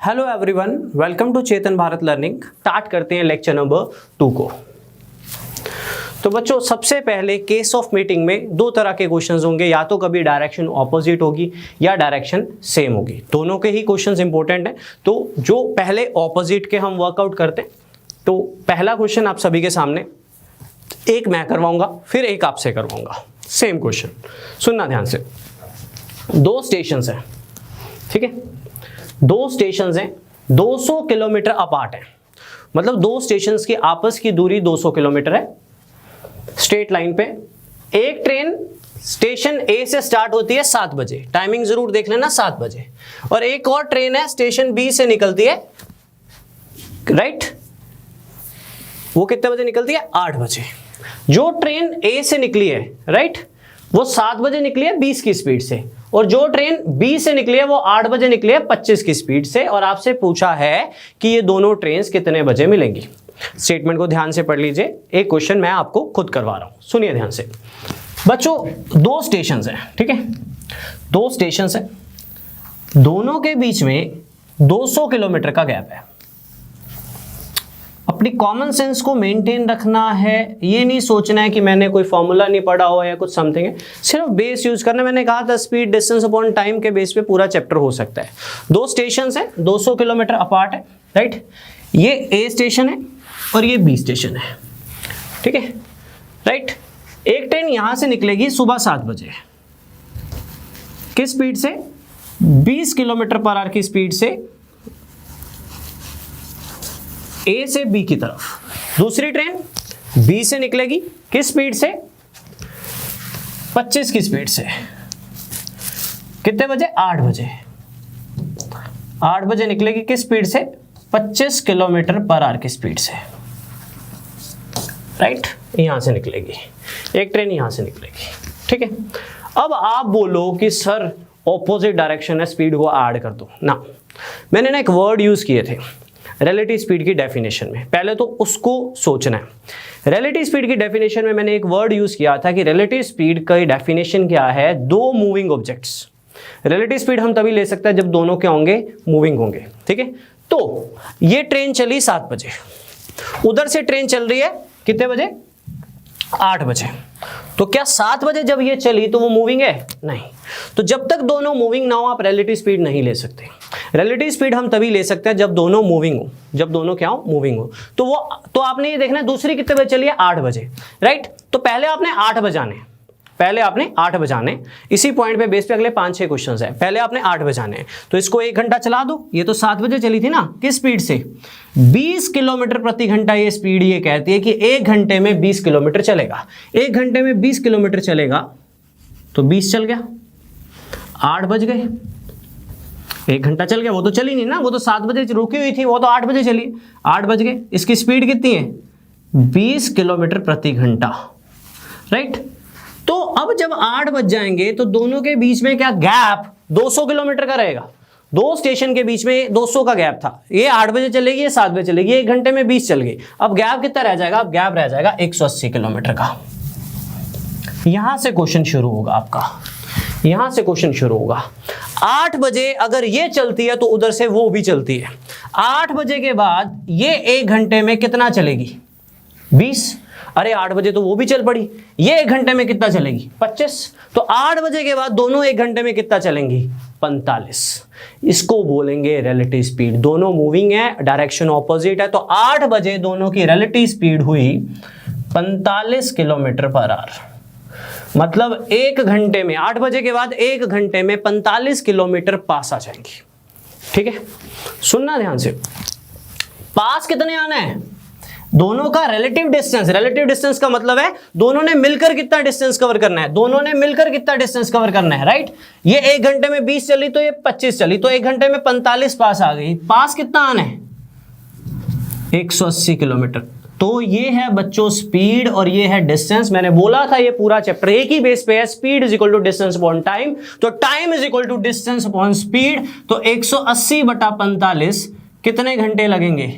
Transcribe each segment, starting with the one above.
Hello everyone, welcome to Chetan Bharat learning. Start करते हैं lecture number 2 को। तो बच्चों, सबसे पहले केस ऑफ मीटिंग में दो तरह के क्वेश्चंस होंगे, या तो कभी डायरेक्शन ऑपोजिट होगी या डायरेक्शन सेम होगी। दोनों के ही क्वेश्चंस इंपॉर्टेंट हैं। तो जो पहले ऑपोजिट के हम वर्कआउट करते हैं, तो पहला क्वेश्चन आप सभी के सामने, एक मैं करवाऊंगा फिर एक आपसे करवाऊंगा। सेम क्वेश्चन, सुनना ध्यान से। दो स्टेशंस हैं, ठीक है, दो स्टेशंस हैं, 200 किलोमीटर अपार्ट है। मतलब दो स्टेशंस की आपस की दूरी 200 किलोमीटर है, स्ट्रेट लाइन पे। एक ट्रेन स्टेशन ए से स्टार्ट होती है 7 बजे, टाइमिंग जरूर देख लेना 7 बजे, और एक और ट्रेन है स्टेशन बी से निकलती है, राइट, वो कितने बजे निकलती है? 8 बजे। जो ट्रेन ए से निकली है, राइट, वो 7 बजे निकली है 20 की स्पीड से, और जो ट्रेन बी से निकली है वो 8 बजे निकली है 25 की स्पीड से। और आपसे पूछा है कि ये दोनों ट्रेन्स कितने बजे मिलेंगी। स्टेटमेंट को ध्यान से पढ़ लीजिए, एक क्वेश्चन मैं आपको खुद करवा रहा हूं, सुनिए ध्यान से। बच्चों, दो स्टेशंस हैं, ठीक है, दो स्टेशंस हैं, दोनों के बीच में 200 किलोमीटर का गैप है। अपनी कॉमन सेंस को मेंटेन रखना है, ये नहीं सोचना है कि मैंने कोई फॉर्मूला नहीं पढ़ा हो या कुछ समथिंग है, सिर्फ बेस यूज करना। मैंने कहा था स्पीड डिस्टेंस अपॉन टाइम के बेस पे पूरा चैप्टर हो सकता है। दो स्टेशंस हैं, 200 किलोमीटर अपार्ट है, राइट। ये ए स्टेशन है और ये बी स्टेशन है, ठीक है, राइट। एक ट्रेन यहां से निकलेगी सुबह 7 बजे, किस स्पीड से? 20 किलोमीटर पर आवर की स्पीड से ए से बी की तरफ। दूसरी ट्रेन बी से निकलेगी किस स्पीड से? 25 की स्पीड से। कितने बजे? 8 बजे। 8 बजे निकलेगी किस स्पीड से? 25 किलोमीटर पर आवर की स्पीड से, राइट। यहां से निकलेगी एक ट्रेन, यहां से निकलेगी, ठीक है। अब आप बोलो कि सर ऑपोजिट डायरेक्शन है, स्पीड को ऐड कर दो ना। मैंने ना एक वर्ड यूज किए थे रिलेटिव स्पीड की डेफिनेशन में, पहले तो उसको सोचना है। रिलेटिव स्पीड की डेफिनेशन में मैंने एक वर्ड यूज किया था कि रिलेटिव स्पीड का डेफिनेशन क्या है? दो मूविंग ऑब्जेक्ट्स। रिलेटिव स्पीड हम तभी ले सकते हैं जब दोनों क्या होंगे? मूविंग होंगे, ठीक है। तो ये ट्रेन चली 7 बजे, उधर से ट्रेन चल रही है कितने बजे? 8 बजे। तो क्या 7 बजे जब ये चली तो वो मूविंग है? नहीं। तो जब तक दोनों मूविंग ना हो आप रिलेटिव स्पीड नहीं ले सकते। रिलेटिव स्पीड हम तभी ले सकते हैं जब दोनों मूविंग हो, जब दोनों क्या हो? मूविंग हो। तो आपने ये देखना है दूसरी कितने बजे चली है? 8 बजे, राइट। तो पहले आपने 8 बजाने, पहले आपने 8 बजाने। इसी पॉइंट पे बेस पे अगले 5-6 क्वेश्चंस हैं। पहले आपने 8 बजाने, तो इसको 1 घंटा चला दो। ये तो 7 बजे चली थी ना, किस स्पीड से? 20 किलोमीटर प्रति घंटा। ये स्पीड ये कहती है कि 1 घंटे में 20 किलोमीटर चलेगा। 1 घंटे में 20 किलोमीटर चलेगा तो 20 चल गया, 8 बज गए, 1 घंटा चल गया। वो तो चली नहीं ना, वो तो 7 बजे रुकी हुई थी, वो तो 8 बजे चली, 8 बज गए। इसकी स्पीड कितनी है? 20 किलोमीटर प्रति घंटा, राइट। तो अब जब 8 बज जाएंगे तो दोनों के बीच में क्या गैप 200 किलोमीटर का रहेगा। दो स्टेशन के बीच में 200 का गैप था। ये 8 बजे चलेगी, ये 7 बजे चलेगी, 1 घंटे में 20 चल गई। अब गैप कितना रह जाएगा? अब गैप रह जाएगा 180 किलोमीटर का। यहां से क्वेश्चन शुरू होगा आपका, यहां से क्वेश्चन शुरू होगा। 8 बजे अगर ये चलती है तो उधर से वो भी चलती है। 8 बजे के बाद ये 1 घंटे में कितना चलेगी? 20। अरे 8 बजे तो वो भी चल पड़ी, ये 1 घंटे में कितना चलेगी? 25। तो 8 बजे के बाद दोनों 1 घंटे में कितना चलेंगी? 45। इसको बोलेंगे रिलेटिव स्पीड। दोनों मूविंग है, डायरेक्शन ऑपोजिट है, तो 8 बजे दोनों की रिलेटिव स्पीड हुई 45 किलोमीटर पर आवर। मतलब 1 घंटे में, 8 बजे के बाद 1 घंटे में 45 किलोमीटर पास आ जाएंगी, ठीक है। सुनना ध्यान से, पास कितने आना है? दोनों का रिलेटिव डिस्टेंस। रिलेटिव डिस्टेंस का मतलब है दोनों ने मिलकर कितना डिस्टेंस कवर करना है, दोनों ने मिलकर कितना डिस्टेंस कवर करना है, राइट। ये 1 घंटे में 20 चली तो ये 25 चली, तो 1 घंटे में 45 पास आ गई। पास कितना आना है? 180 किलोमीटर। तो ये है बच्चों स्पीड और ये है डिस्टेंस। मैंने बोला था ये पूरा चैप्टर एक ही बेस पे है, speed is equal to distance upon time, तो time is equal to distance upon speed. तो 180/45 कितने घंटे लगेंगे?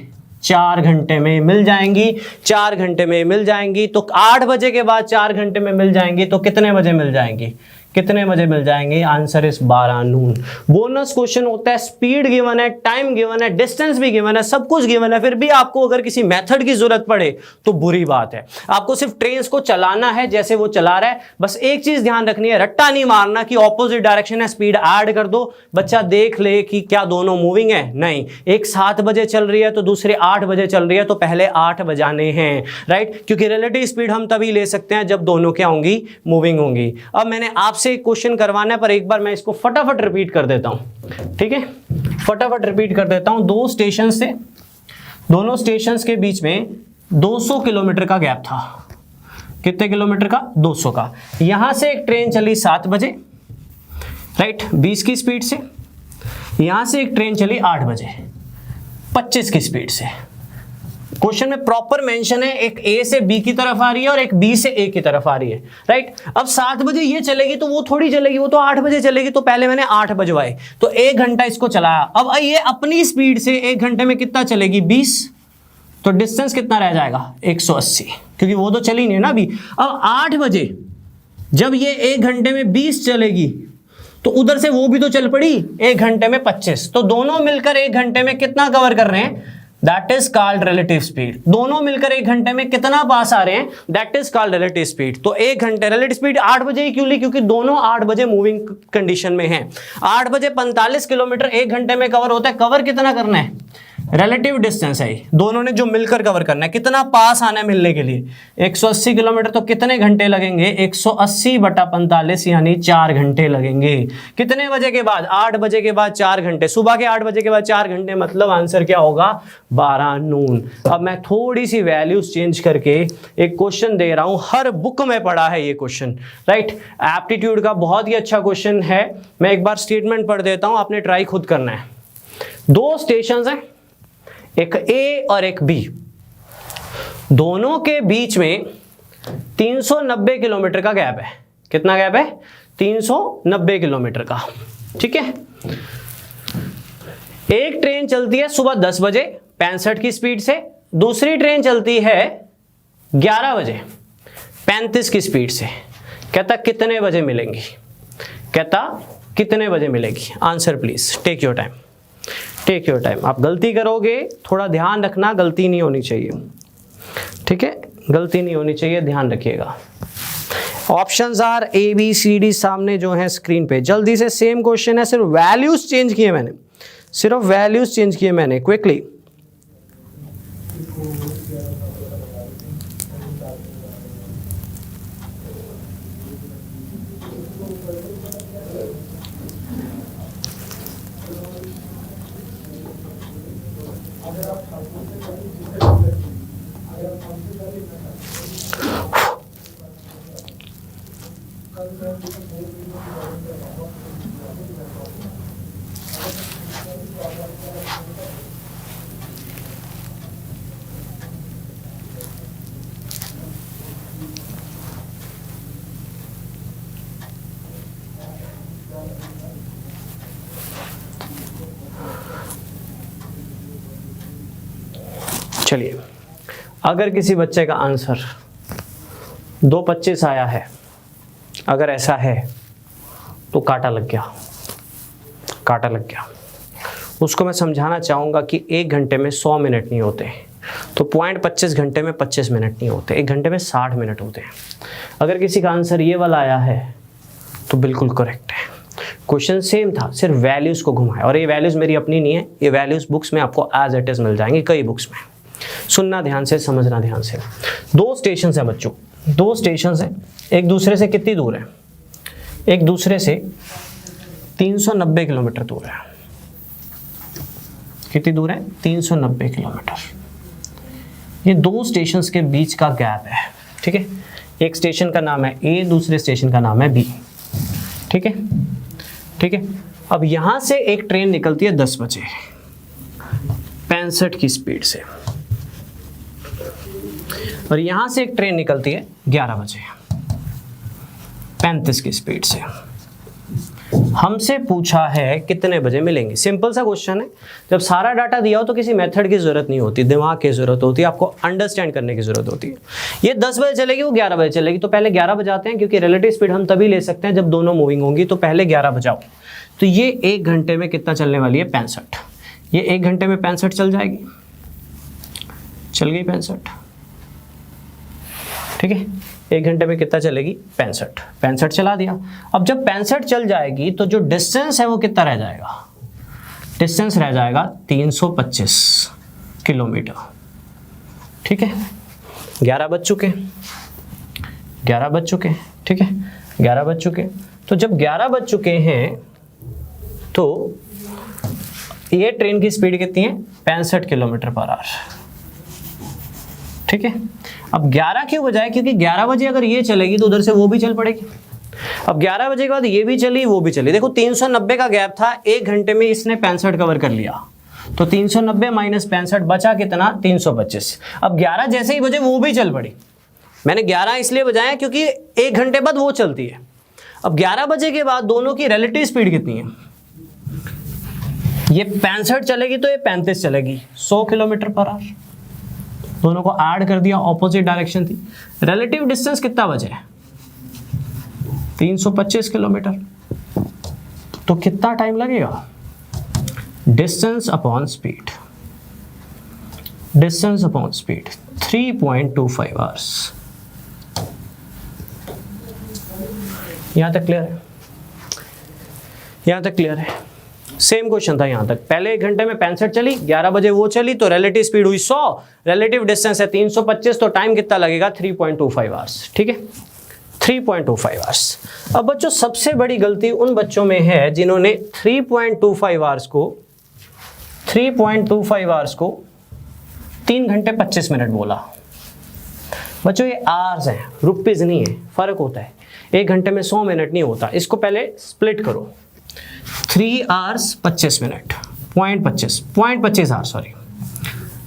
4 घंटे में मिल जाएंगी, 4 घंटे में मिल जाएंगी। तो 8 बजे के बाद 4 घंटे में मिल जाएंगी, तो कितने बजे मिल जाएंगी? कितने बजे मिल जाएंगे? Answer is 12 Noon. Bonus question होता है, स्पीड गिवन है, टाइम गिवन है, डिस्टेंस भी गिवन है, सब कुछ गिवन है, फिर भी आपको अगर किसी मेथड की जरूरत पड़े तो बुरी बात है। आपको सिर्फ ट्रेन को चलाना है जैसे वो चला रहा है, बस एक चीज ध्यान रखनी है, रट्टा नहीं मारना कि ऑपोजिट डायरेक्शन है स्पीड ऐड कर दो, बच्चा देख ले कि क्या दोनों मूविंग है। नहीं, एक 7 बजे चल रही है तो दूसरे 8 बजे चल रही है, तो पहले 8 बजाने हैं, राइट, क्योंकि रिलेटिव स्पीड हम तभी ले सकते हैं जब दोनों क्या होंगी? मूविंग होंगी। अब मैंने आपसे एक क्वेश्चन करवाना है, पर एक बार मैं इसको फटाफट रिपीट कर देता हूं, ठीक है, फटाफट रिपीट कर देता हूं। दोनों स्टेशन के बीच में 200 किलोमीटर का गैप था। कितने किलोमीटर का? 200 का। यहां से एक ट्रेन चली 7 बजे, राइट, 20 की स्पीड से। यहां से एक ट्रेन चली 8 बजे 25 की स्पीड से। क्वेश्चन में प्रॉपर मेंशन है, एक ए से बी की तरफ आ रही है और एक बी से ए की तरफ आ रही है, राइट। अब 7 बजे ये चलेगी तो वो थोड़ी चलेगी, वो तो 8 बजे चलेगी, तो पहले मैंने 8 बजवाए, तो 1 घंटा इसको चलाया। अब ये अपनी स्पीड से 1 घंटे में कितना चलेगी? 20, तो डिस्टेंस कितना रह जाएगा? 180, क्योंकि वो तो चली नहीं है ना अभी। अब 8 बजे जब ये 1 घंटे में 20 चलेगी तो उधर से वो भी तो चल पड़ी 1 घंटे में 25, तो दोनों मिलकर 1 घंटे में कितना कवर कर रहे हैं? That is called relative speed. दोनों मिलकर 1 घंटे में कितना पास आ रहे हैं? That is called relative speed. तो 1 घंटे रिलेटिव स्पीड 8 बजे ही क्यों ली? क्योंकि दोनों 8 बजे मूविंग कंडीशन में हैं। 8 बजे 45 किलोमीटर 1 घंटे में कवर होता है। कवर कितना करना है? रिलेटिव डिस्टेंस है, दोनों ने जो मिलकर कवर करना है। कितना पास आना है मिलने के लिए? 180 किलोमीटर, तो कितने घंटे लगेंगे? 180 बटा 45 यानी 4 घंटे लगेंगे। कितने बजे के बाद? 8 बजे के बाद 4 घंटे, सुबह के 8 बजे के बाद 4 घंटे, मतलब आंसर क्या होगा? 12 नून। अब मैं थोड़ी सी वैल्यूज चेंज करके एक क्वेश्चन दे रहा हूं, हर बुक में पढ़ा है ये क्वेश्चन, राइट। एप्टीट्यूड का बहुत ही अच्छा क्वेश्चन है। मैं एक बार स्टेटमेंट पढ़ देता हूं, आपने ट्राई खुद करना है। 2 स्टेशन हैं, एक ए और एक बी, दोनों के बीच में 390 किलोमीटर का गैप है। कितना गैप है? 390 किलोमीटर का, ठीक है। एक ट्रेन चलती है सुबह 10 बजे 65 की स्पीड से, दूसरी ट्रेन चलती है 11 बजे 35 की स्पीड से। कहता कितने बजे मिलेंगी? कहता कितने बजे मिलेगी? Answer please, take your time, take your time. आप गलती करोगे, थोड़ा ध्यान रखना, गलती नहीं होनी चाहिए, ठीक है, गलती नहीं होनी चाहिए, ध्यान रखिएगा। Options are A B C D सामने जो है स्क्रीन पे। जल्दी से सेम क्वेश्चन है, सिर्फ वैल्यूज चेंज किए मैंने, सिर्फ वैल्यूज चेंज किए मैंने, क्विकली। चलिए, अगर किसी बच्चे का आंसर 2:25 आया है, अगर ऐसा है तो काटा लग गया, काटा लग गया। उसको मैं समझाना चाहूँगा कि 1 घंटे में 100 मिनट नहीं होते, तो 0.25 घंटे में 25 मिनट नहीं होते, 1 घंटे में 60 मिनट होते हैं। अगर किसी का आंसर ये वाला आया है तो बिल्कुल करेक्ट है। क्वेश्चन सेम था, सिर्फ वैल्यूज़ को घुमाया, और ये वैल्यूज़ मेरी अपनी नहीं है, ये वैल्यूज़ बुक्स में आपको एज इट इज़ मिल जाएंगी, कई बुक्स में। सुनना ध्यान से, समझना ध्यान से। 2 स्टेशन हैं बच्चों, 2 स्टेशन हैं, एक दूसरे से कितनी दूर है? एक दूसरे से 390 किलोमीटर दूर है। कितनी दूर है? 390 किलोमीटर। ये 2 स्टेशंस के बीच का गैप है, ठीक है। एक स्टेशन का नाम है ए, दूसरे स्टेशन का नाम है बी, ठीक है, ठीक है। अब यहां से एक ट्रेन निकलती है 10 बजे 65 की स्पीड से, और यहां से एक ट्रेन निकलती है 11 बजे 35 की स्पीड से। हमसे पूछा है कितने बजे मिलेंगे। सिंपल सा क्वेश्चन है। जब सारा डाटा दिया हो तो किसी मेथड की जरूरत नहीं होती, दिमाग की जरूरत होती है, आपको अंडरस्टैंड करने की जरूरत होती है। ये 10 बजे चलेगी, वो 11 बजे चलेगी, तो पहले 11 बजाते हैं, क्योंकि रिलेटिव स्पीड हम तभी ले सकते हैं जब दोनों मूविंग होंगी। तो पहले 11 बजाओ। तो ये 1 घंटे में कितना चलने वाली है? 65। ये 1 घंटे में 65 चल जाएगी, चल गई 65। ठीक है, 1 घंटे में कितना चलेगी? 65। 65 चला दिया। अब जब 65 चल जाएगी तो जो डिस्टेंस है वो कितना रह जाएगा? डिस्टेंस रह जाएगा 325 किलोमीटर। ठीक है, 11 बज चुके, 11 बज चुके, ठीक है, 11 बज चुके। तो जब 11 बज चुके हैं तो ये ट्रेन की स्पीड कितनी है? 65 किलोमीटर पर आवर। ठीक है, अब 11 क्यों बजाए? क्योंकि 11 बजे अगर ये चलेगी तो उधर से वो भी चल पड़ेगी। अब 11 बजे के बाद ये भी चली, वो भी चली। देखो 390 का गैप था, 1 घंटे में इसने 65 कवर कर लिया। तो 390 माइनस 65 बचा कितना? 325। अब 11 जैसे ही बजे वो भी चल पड़ी। मैंने 11 इसलिए बजाया क्योंकि 1 घंटे बाद वो चलती है। अब 11 बजे के बाद दोनों की रिलेटिव स्पीड कितनी है? ये 65 चलेगी तो ये 35 चलेगी, 100 किलोमीटर पर आवर। दोनों को ऐड कर दिया, ऑपोजिट डायरेक्शन थी। रिलेटिव डिस्टेंस कितना बचे? 325 किलोमीटर। तो कितना टाइम लगेगा? Distance upon speed, distance upon speed 3.25 hours. यहां तक क्लियर है? यहां तक क्लियर है? सेम क्वेश्चन था यहां तक। पहले 1 घंटे में 65 चली, 11 बजे वो चली, तो रिलेटिव स्पीड हुई 100, रिलेटिव डिस्टेंस है 325, तो टाइम कितना लगेगा? 3.25 आवर्स। ठीक है, 3.25 आवर्स। अब बच्चों सबसे बड़ी गलती उन बच्चों में है जिन्होंने 3.25 आवर्स को 3 घंटे 25 मिनट बोला। बच्चों ये आवर्स हैं, रुपीज नहीं है, फर्क होता है। 1 घंटे में 100 मिनट नहीं होता। इसको पहले स्प्लिट करो, 3 hours 25 minute, 0.25 hours, sorry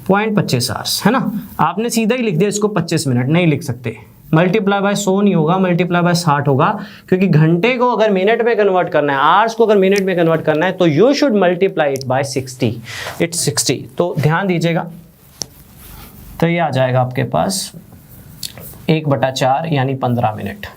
0.25 hours, है ना। आपने सीधा ही लिख दिया इसको 25 मिनट, नहीं लिख सकते। मल्टीप्लाई बाय 100 नहीं होगा, मल्टीप्लाई बाय 60 होगा, क्योंकि घंटे को अगर मिनट में कन्वर्ट करना है, आवर्स को अगर मिनट में कन्वर्ट करना है, तो you should multiply it by 60। It's 60। तो ध्यान दीजिएगा, तो ये आ जाएगा आपके पास 1/4 यानी 15 मिनट।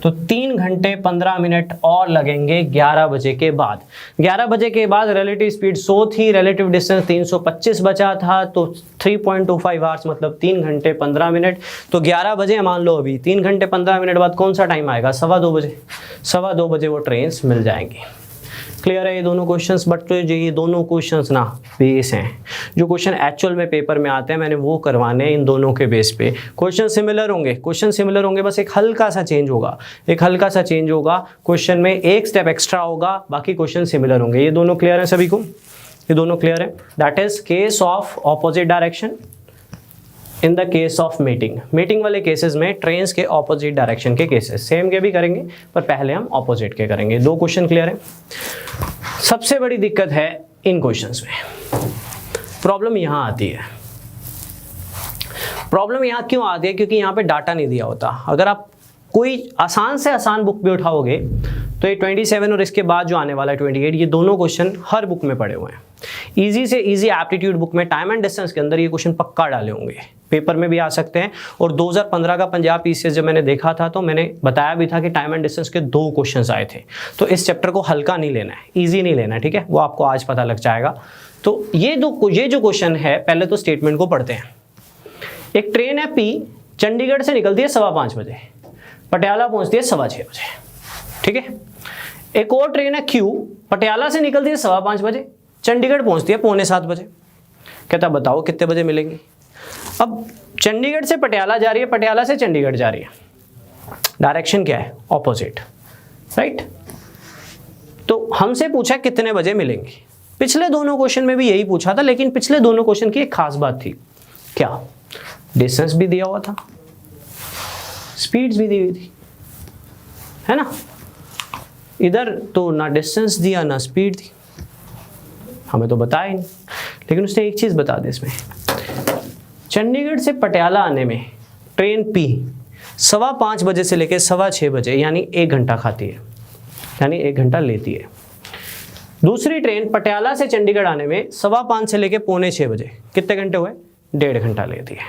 तो 3 घंटे 15 मिनट और लगेंगे 11 बजे के बाद। 11 बजे के बाद रिलेटिव स्पीड 100 थी, रिलेटिव डिस्टेंस 325 बचा था, तो 3.25 आवर्स मतलब 3 घंटे 15 मिनट। तो 11 बजे मान लो, अभी 3 घंटे 15 मिनट बाद कौन सा टाइम आएगा? 2:15 बजे। 2:15 बजे वो ट्रेन मिल जाएंगी। क्लियर है ये दोनों क्वेश्चंस? बट तो ये दोनों क्वेश्चंस ना बेस हैं। जो क्वेश्चन एक्चुअल में पेपर में आते हैं मैंने वो करवाने हैं इन दोनों के बेस पे। क्वेश्चन सिमिलर होंगे, क्वेश्चन सिमिलर होंगे, बस एक हल्का सा चेंज होगा, एक हल्का सा चेंज होगा। क्वेश्चन में एक स्टेप एक्स्ट्रा होगा, बाकी क्वेश्चन सिमिलर होंगे। ये दोनों क्लियर है सभी को? ये दोनों क्लियर है? That is case of opposite direction in the case of meeting वाले केसेस में ट्रेन्स के ऑपोजिट डायरेक्शन के केसेस सेम के भी करेंगे, पर पहले हम ऑपोजिट के करेंगे। 2 क्वेश्चन क्लियर है? सबसे बड़ी दिक्कत है इन क्वेश्चंस में, प्रॉब्लम यहां आती है। प्रॉब्लम यहां क्यों आती है? क्योंकि यहां पे डाटा नहीं दिया होता। अगर आप कोई आसान से आसान बुक भी उठाओगे तो ये 27 और इसके बाद जो आने वाला है 28, ये दोनों क्वेश्चन हर बुक में पड़े हुए हैं। इजी से इजी एप्टीट्यूड बुक में टाइम एंड डिस्टेंस के अंदर ये क्वेश्चन पक्का डाले होंगे, पेपर में भी आ सकते हैं। और 2015 का पंजाब पीसीएस जब मैंने देखा था तो मैंने बताया भी था कि टाइम एंड डिस्टेंस के 2 क्वेश्चन आए थे। तो इस चैप्टर को हल्का नहीं लेना है, ईजी नहीं लेना है, ठीक है? वो आपको आज पता लग जाएगा। तो ये जो क्वेश्चन है, पहले तो स्टेटमेंट को पढ़ते हैं। एक ट्रेन है पी, चंडीगढ़ से निकलती है 5:15 बजे, पटियाला पहुंचती है 6:15 बजे, ठीक है। एक और ट्रेन है क्यू, पटियाला से निकलती है 5:15 बजे, चंडीगढ़ पहुंचती है 6:45 बजे। कहता बताओ कितने बजे मिलेंगी? अब चंडीगढ़ से पटियाला जा रही है, पटियाला से चंडीगढ़ जा रही है, डायरेक्शन क्या है? Opposite, right. तो हमसे पूछा कितने बजे मिलेंगे। पिछले दोनों क्वेश्चन में भी यही पूछा था, लेकिन पिछले दोनों क्वेश्चन की एक खास बात थी, क्या? डिस्टेंस भी दिया हुआ था, स्पीड्स भी दी हुई थी, है ना। इधर तो ना डिस्टेंस दिया ना स्पीड दी, हमें तो बताया ही नहीं। लेकिन उसने एक चीज बता दी इसमें, चंडीगढ़ से पटियाला आने में ट्रेन पी 5:15 बजे से लेकर 6:15 बजे यानी 1 घंटा खाती है। यानी 1 घंटा लेती है। दूसरी ट्रेन पटियाला से चंडीगढ़ आने में 5:15 से लेके 5:45 बजे कितने घंटे हुए? 1.5 घंटा लेती है।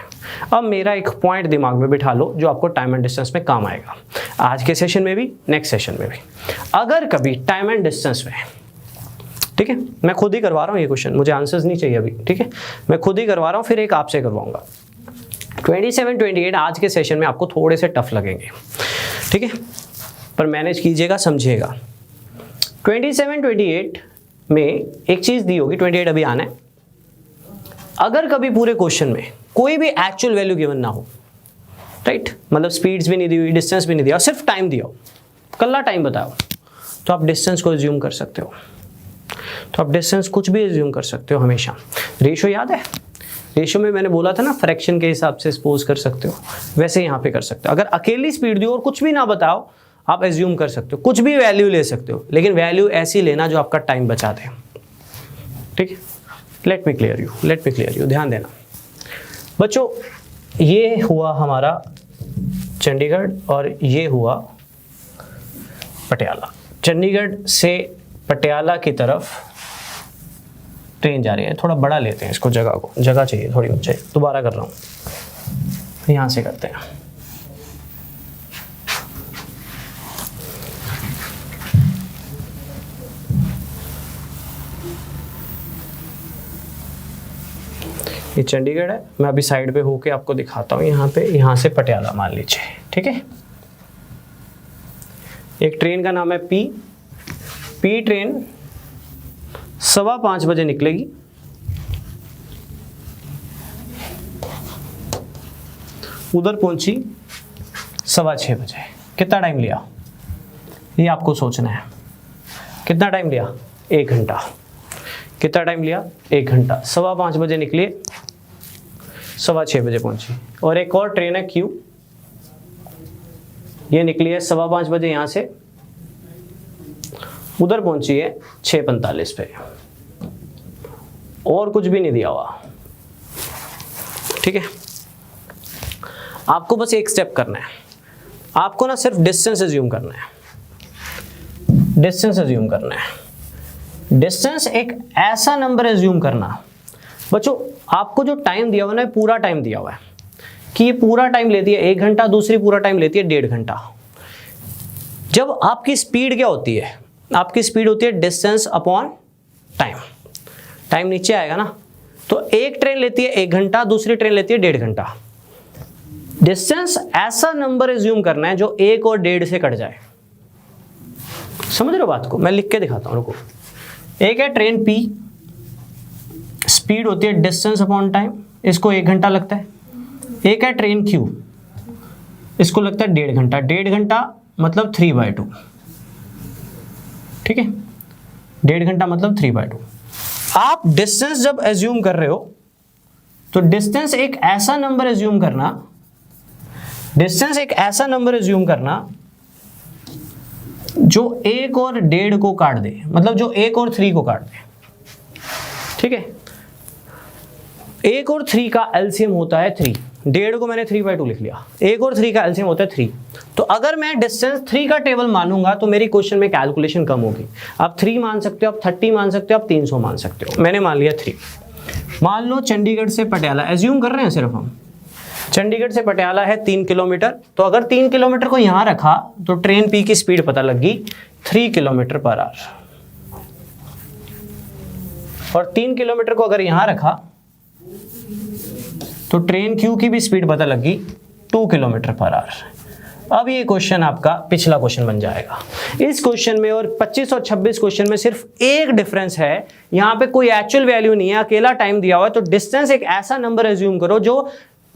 अब मेरा एक पॉइंट दिमाग में बिठा लो जो आपको टाइम एंड डिस्टेंस में काम आएगा, आज के सेशन में भी, नेक्स्ट सेशन में भी। अगर कभी टाइम एंड डिस्टेंस में, ठीक है, मैं खुद ही करवा रहा हूँ ये क्वेश्चन, मुझे आंसर्स नहीं चाहिए अभी, ठीक है, मैं खुद ही करवा रहा हूँ, फिर एक आपसे करवाऊंगा। 27, 28 आज के सेशन में आपको थोड़े से टफ लगेंगे, ठीक है, पर मैनेज कीजिएगा, समझिएगा। 27, 28 में एक चीज़ दी होगी, 28 अभी आना है। अगर कभी पूरे क्वेश्चन में कोई भी एक्चुअल वैल्यू गिवन ना हो, राइट, मतलब स्पीड्स भी नहीं दी हुई, डिस्टेंस भी नहीं दिया, सिर्फ टाइम दिया हो, कल्ला टाइम बताओ, तो आप डिस्टेंस को एज्यूम कर सकते हो। तो आप डिस्टेंस कुछ भी एज्यूम कर सकते हो हमेशा। रेशो याद है? रेशो में मैंने बोला था ना, फ्रैक्शन के हिसाब से सपोज कर सकते हो, वैसे यहाँ पे कर सकते हो। अगर अकेली स्पीड दी और कुछ भी ना बताओ, आप एज्यूम कर सकते हो, कुछ भी वैल्यू ले सकते हो, लेकिन वैल्यू ऐसी लेना जो आपका टाइम बचा दे, ठीक है। लेट मी क्लियर यू, ध्यान देना बच्चों। ये हुआ हमारा चंडीगढ़ और ये हुआ पटियाला। चंडीगढ़ से पटियाला की तरफ ट्रेन जा रही है। थोड़ा बड़ा लेते हैं इसको, जगह चाहिए थोड़ी ऊंचाई, दोबारा कर रहा हूँ, यहाँ से करते हैं। ये चंडीगढ़ है, मैं अभी साइड पे होके आपको दिखाता हूँ यहाँ पे, यहाँ से पटियाला मान लीजिए, ठीक है। एक ट्रेन का नाम है पी ट्रेन 5:15 बजे निकलेगी, उधर पहुंची 6:15 बजे। कितना टाइम लिया ये आपको सोचना है। कितना टाइम लिया? 1 घंटा। कितना टाइम लिया? 1 घंटा। 5:15 बजे निकली, 6:15 बजे पहुंची। और एक और ट्रेन है क्यू, ये निकली है 5:15 बजे यहाँ से, उधर पहुंची है 6:45 पे। और कुछ भी नहीं दिया हुआ, ठीक है। आपको बस एक स्टेप करना है, आपको ना सिर्फ डिस्टेंस एज्यूम करना है। डिस्टेंस एज्यूम करना है। डिस्टेंस एक ऐसा नंबर एज्यूम करना बच्चों, आपको जो टाइम दिया हुआ ना, पूरा टाइम दिया हुआ है कि ये पूरा टाइम लेती है 1 घंटा, दूसरी पूरा टाइम लेती है 1.5 घंटा। जब आपकी स्पीड क्या होती है? आपकी स्पीड होती है डिस्टेंस अपॉन टाइम। टाइम नीचे आएगा ना, तो एक ट्रेन लेती है 1 घंटा, दूसरी ट्रेन लेती है 1.5 घंटा। डिस्टेंस ऐसा नंबर एज्यूम करना है जो 1 और 1.5 से कट जाए। समझ रहे हो बात को? मैं लिख के दिखाता हूं, रुको। एक है ट्रेन पी, स्पीड होती है डिस्टेंस अपॉन टाइम, इसको 1 घंटा लगता है। एक है ट्रेन क्यू, इसको लगता है 1.5 घंटा। 1.5 घंटा मतलब 3/2, ठीक है। 1.5 घंटा मतलब 3/2। आप डिस्टेंस जब एज्यूम कर रहे हो तो डिस्टेंस एक ऐसा नंबर एज्यूम करना, डिस्टेंस एक ऐसा नंबर एज्यूम करना जो 1 और 1.5 को काट दे, मतलब जो 1 और 3 को काट दे, ठीक है। 1 और 3 का एलसीएम होता है 3। 1.5 को मैंने 3/2 लिख लिया। 1 और 3 का एलसीएम होता है 3। तो अगर मैं डिस्टेंस 3 का टेबल मानूंगा तो मेरी क्वेश्चन में कैलकुलेशन कम होगी। आप 3 मान सकते हो, आप 30 मान सकते हो, आप 300 मान सकते हो। मैंने मान लिया 3। मान लो चंडीगढ़ से पटियाला एज्यूम कर रहे हैं सिर्फ हम, चंडीगढ़ से पटियाला है 3 किलोमीटर। तो अगर 3 किलोमीटर को यहां रखा तो ट्रेन पी की स्पीड पता लगी 3 किलोमीटर पर आवर। और 3 किलोमीटर को अगर यहां रखा तो ट्रेन क्यू की भी स्पीड पता लगी 2 किलोमीटर पर आवर। अब ये क्वेश्चन आपका पिछला क्वेश्चन बन जाएगा। इस क्वेश्चन में और 25 और 26 क्वेश्चन में सिर्फ एक डिफरेंस है, यहाँ पे कोई एक्चुअल वैल्यू नहीं है, अकेला टाइम दिया हुआ है। तो डिस्टेंस एक ऐसा नंबर एज्यूम करो जो